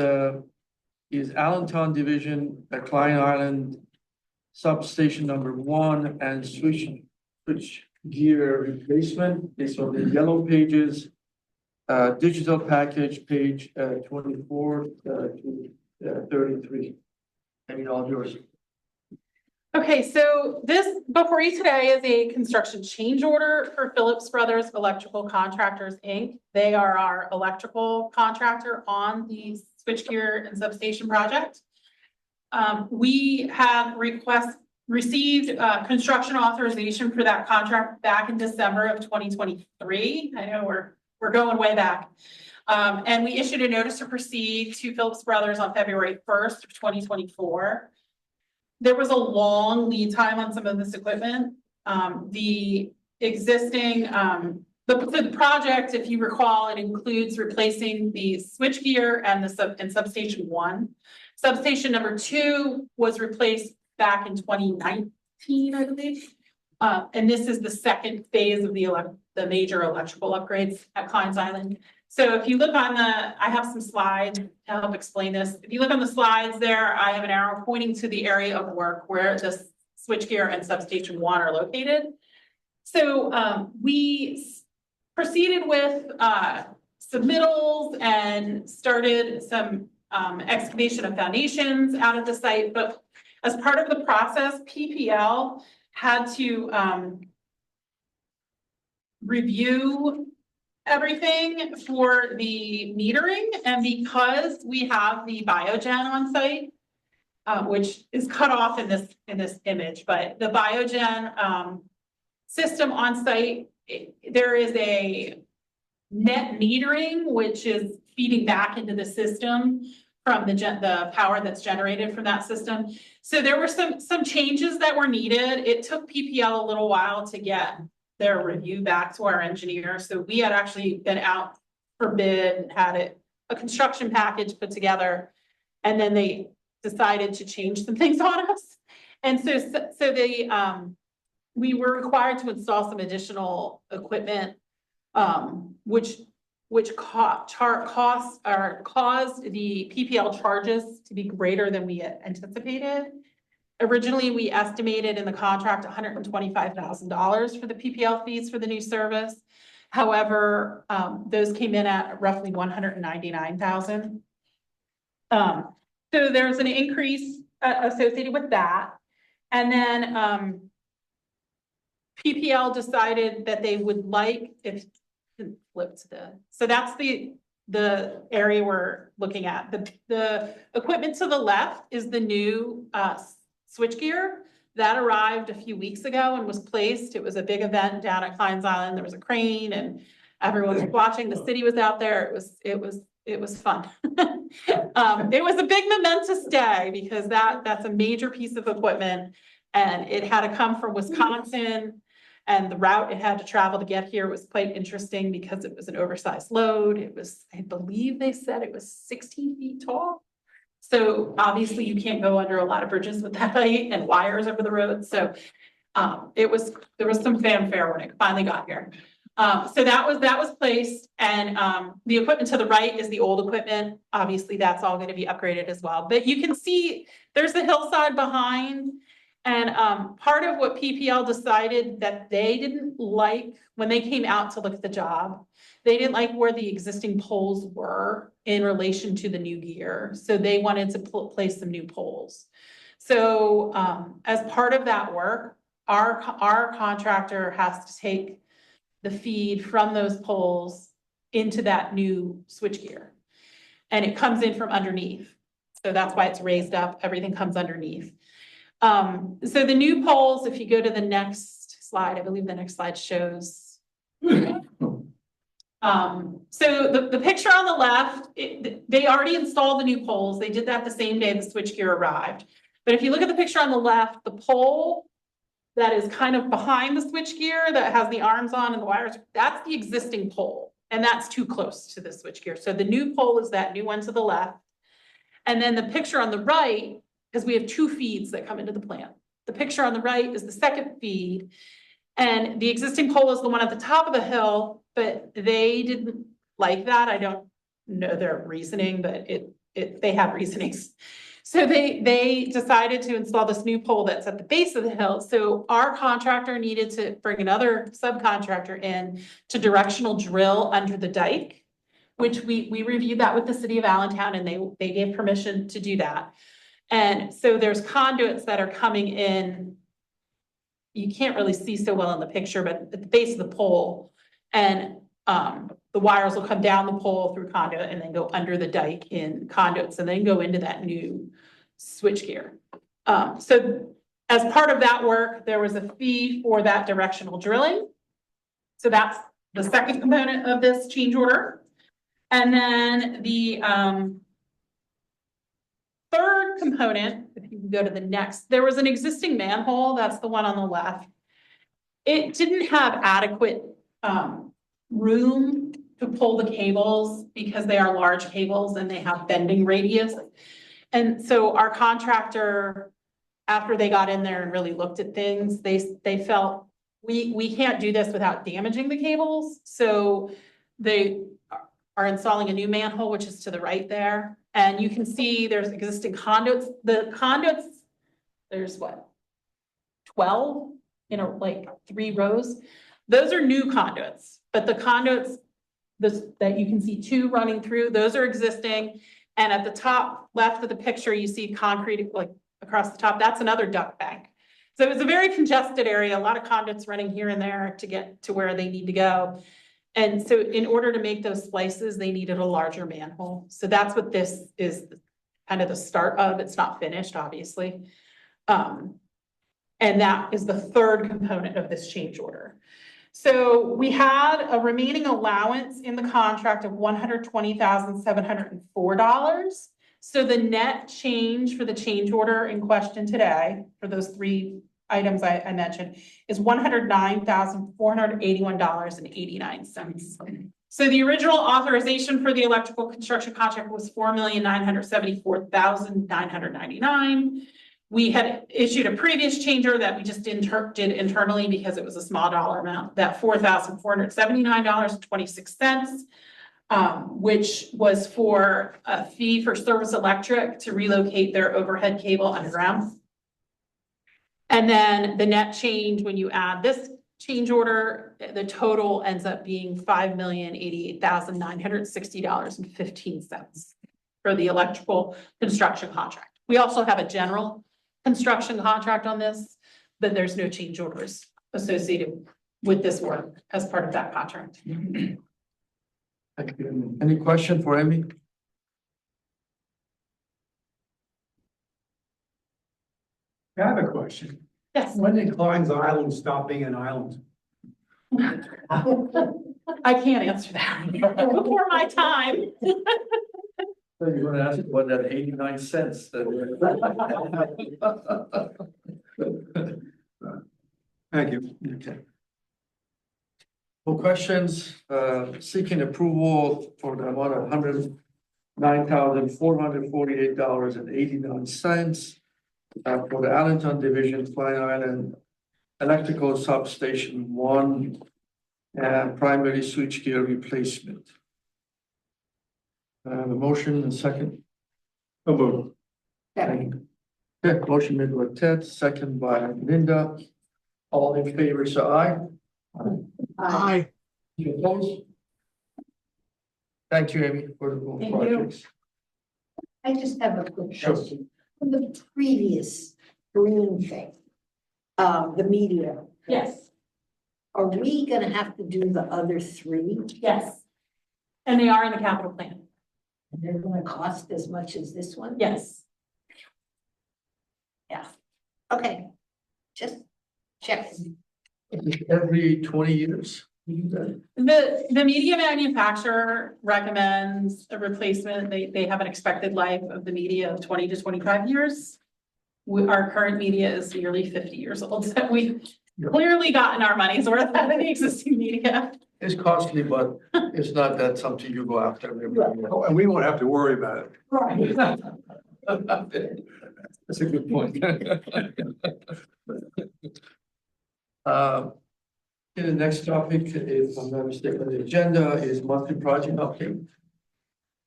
Allentown Division at Klein Island substation number 1 and switch gear replacement. These are the yellow pages, digital package page 24 to 33. Amy, all yours. Okay, so this before you today is a construction change order for Phillips Brothers Electrical Contractors, Inc. They are our electrical contractor on the switchgear and substation project. We have received construction authorization for that contract back in December of 2023. I know we're going way back. And we issued a notice to proceed to Phillips Brothers on February 1st of 2024. There was a long lead time on some of this equipment. The existing, the project, if you recall, it includes replacing the switchgear and substation 1. Substation number 2 was replaced back in 2019, I believe. And this is the second phase of the major electrical upgrades at Klein's Island. So if you look on I have some slides to help explain this. If you look on the slides there, I have an arrow pointing to the area of work where the switchgear and substation 1 are located. So we proceeded with submittals and started some excavation of foundations out at the site. But as part of the process, PPL had to review everything for the metering, and because we have the biogen on site, which is cut off in this image, but the Biogen, system on site, there is a net metering, which is feeding back into the system from the power that's generated from that system. So there were some changes that were needed. It took PPL a little while to get their review back to our engineer. So we had actually been out for bid and had a construction package put together. And then they decided to change some things on us. And so they, we were required to install some additional equipment, which caused the PPL charges to be greater than we had anticipated. Originally, we estimated in the contract $125,000 for the PPL fees for the new service. However, those came in at roughly $199,000. So there's an increase associated with that. And then PPL decided that they would like, if flip to so that's the area we're looking at. The equipment to the left is the new switchgear that arrived a few weeks ago and was placed. It was a big event down at Klein's Island. There was a crane and everyone was watching. The city was out there. It was fun. It was a big momentous day because that's a major piece of equipment and it had to come from Wisconsin. And the route it had to travel to get here was quite interesting because it was an oversized load. It was, I believe they said it was 16 feet tall. So obviously you can't go under a lot of bridges with that height and wires over the road. So there was some fanfare when it finally got here. So that was placed, and the equipment to the right is the old equipment. Obviously that's all going to be upgraded as well. But you can see there's the hillside behind. And part of what PPL decided that they didn't like when they came out to look at the job, they didn't like where the existing poles were in relation to the new gear. So they wanted to place some new poles. So as part of that work, our contractor has to take the feed from those poles into that new switchgear. And it comes in from underneath. So that's why it's raised up. Everything comes underneath. So the new poles, if you go to the next slide, I believe the next slide shows. So the picture on the left, they already installed the new poles. They did that the same day the switchgear arrived. But if you look at the picture on the left, the pole that is kind of behind the switchgear that has the arms on and the wires, that's the existing pole. And that's too close to the switchgear. So the new pole is that new one to the left. And then the picture on the right, because we have two feeds that come into the plant. The picture on the right is the second feed. And the existing pole is the one at the top of the hill, but they didn't like that. I don't know their reasoning, but they have reasonings. So they decided to install this new pole that's at the base of the hill. So our contractor needed to bring another subcontractor in to directional drill under the dike, which we reviewed that with the city of Allentown, and they gave permission to do that. And so there's conduits that are coming in. You can't really see so well in the picture, but at the base of the pole, and the wires will come down the pole through conduit and then go under the dike in conduits and then go into that new switchgear. So as part of that work, there was a fee for that directional drilling. So that's the second component of this change order. And then the third component, if you can go to the next, there was an existing manhole, that's the one on the left. It didn't have adequate room to pull the cables because they are large cables and they have bending radius. And so our contractor, after they got in there and really looked at things, they felt we can't do this without damaging the cables. So they are installing a new manhole, which is to the right there. And you can see there's existing conduits. The conduits, there's what, 12 in like 3 rows. Those are new conduits, but the conduits that you can see 2 running through, those are existing. And at the top left of the picture, you see concrete like across the top. That's another duct bank. So it's a very congested area, a lot of conduits running here and there to get to where they need to go. And so in order to make those splices, they needed a larger manhole. So that's what this is kind of the start of, it's not finished, obviously. And that is the third component of this change order. So we had a remaining allowance in the contract of $120,704. So the net change for the change order in question today, for those three items I mentioned, is $109,481.89. So the original authorization for the electrical construction contract was $4,974,999. We had issued a previous change order that we just did internally because it was a small dollar amount, that $4,479.26, which was for a fee for Service Electric to relocate their overhead cable underground. And then the net change, when you add this change order, the total ends up being $5,088,960.15 for the electrical construction contract. We also have a general construction contract on this, but there's no change orders associated with this work as part of that contract. Thank you. Any question for Amy? I have a question. Yes. When did Klein's Island stop being an island? I can't answer that before my time. So you're gonna ask what that 89 cents that. Thank you. Okay. For questions, seeking approval for the amount of $109,448.89 for the Allentown Division Klein Island Electrical Substation 1 and primary switchgear replacement. The motion and second. Okay, motion made by Ted, second by Linda. All in favor, say aye. Aye. You opposed? Thank you, Amy, for the both Thank you. projects. I just have a quick Sure. question. On the previous green thing, the media. Yes, Are we gonna have to do the other three? yes. And they are in the capital plan. And they're gonna cost as much as this one? Yes. Yeah. Okay, just check. Every 20 years. The media manufacturer recommends a replacement. They have an expected life of the media of 20 to 25 years. Our current media is nearly 50 years old, so we've clearly gotten our money's worth out of the existing media. It's costly, but it's not that something you go after every year. Oh, and we won't have to worry about it. Right. That's a good point. The next topic, if I'm not mistaken, on the agenda is monthly project update.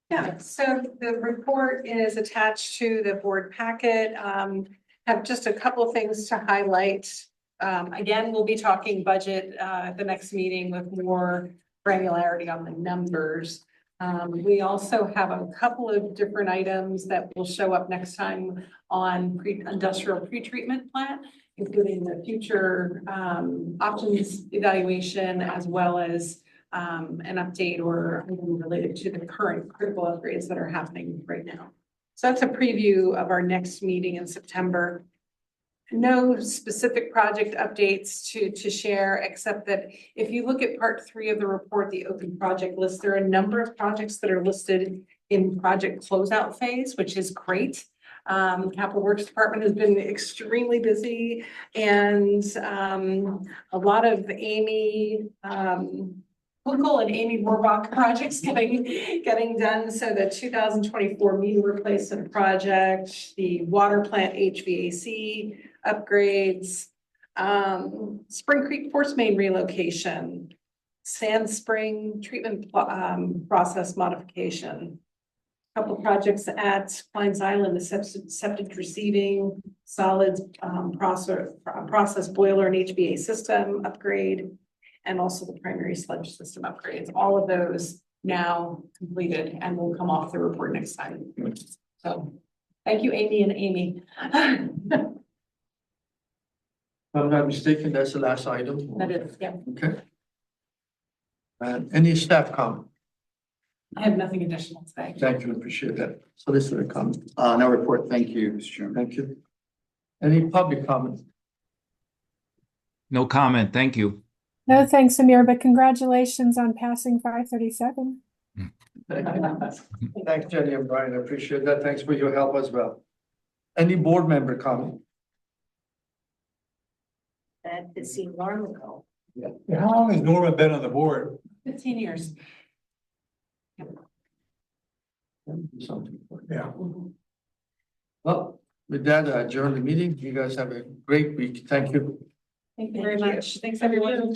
Yeah, so the report is attached to the board packet. Have just a couple of things to highlight. Again, we'll be talking budget at the next meeting with more granularity on the numbers. We also have a couple of different items that will show up next time on industrial pretreatment plant, including the future options evaluation, as well as an update or item related to the current critical upgrades that are happening right now. So that's a preview of our next meeting in September. No specific project updates to share, except that if you look at part 3 of the report, the open project list, there are a number of projects that are listed in project closeout phase, which is great. Capital Works Department has been extremely busy, and a lot of Amy Hunkle and Amy Rohrbach projects getting done. So the 2024 meter replacement project, the water plant HVAC upgrades, Spring Creek Force Main relocation, Sand Spring treatment process modification. Couple projects at Klein's Island, the septic receiving, solids process boiler and HVAC system upgrade, and also the primary sludge system upgrades. All of those now completed and will come off the report next time. So thank you, Amy and Amy. If I'm not mistaken, that's the last item. That is, yeah. Okay. Any staff comment? I have nothing additional today. Thank you, appreciate that. Solicitor comment, No report. Thank you, Mr. Chairman. thank you. Any public comment? No comment, thank you. No, thanks, Amir, but congratulations on passing 537. Thanks, Jenny and Brian, I appreciate that. Thanks for your help as well. Any board member comment? That is seem long ago. How long has Norma been on the board? 15 years. Something. Yeah. Well, with that, I adjourn the meeting. You guys have a great week. Thank you. Thank you very much. Thanks, everyone.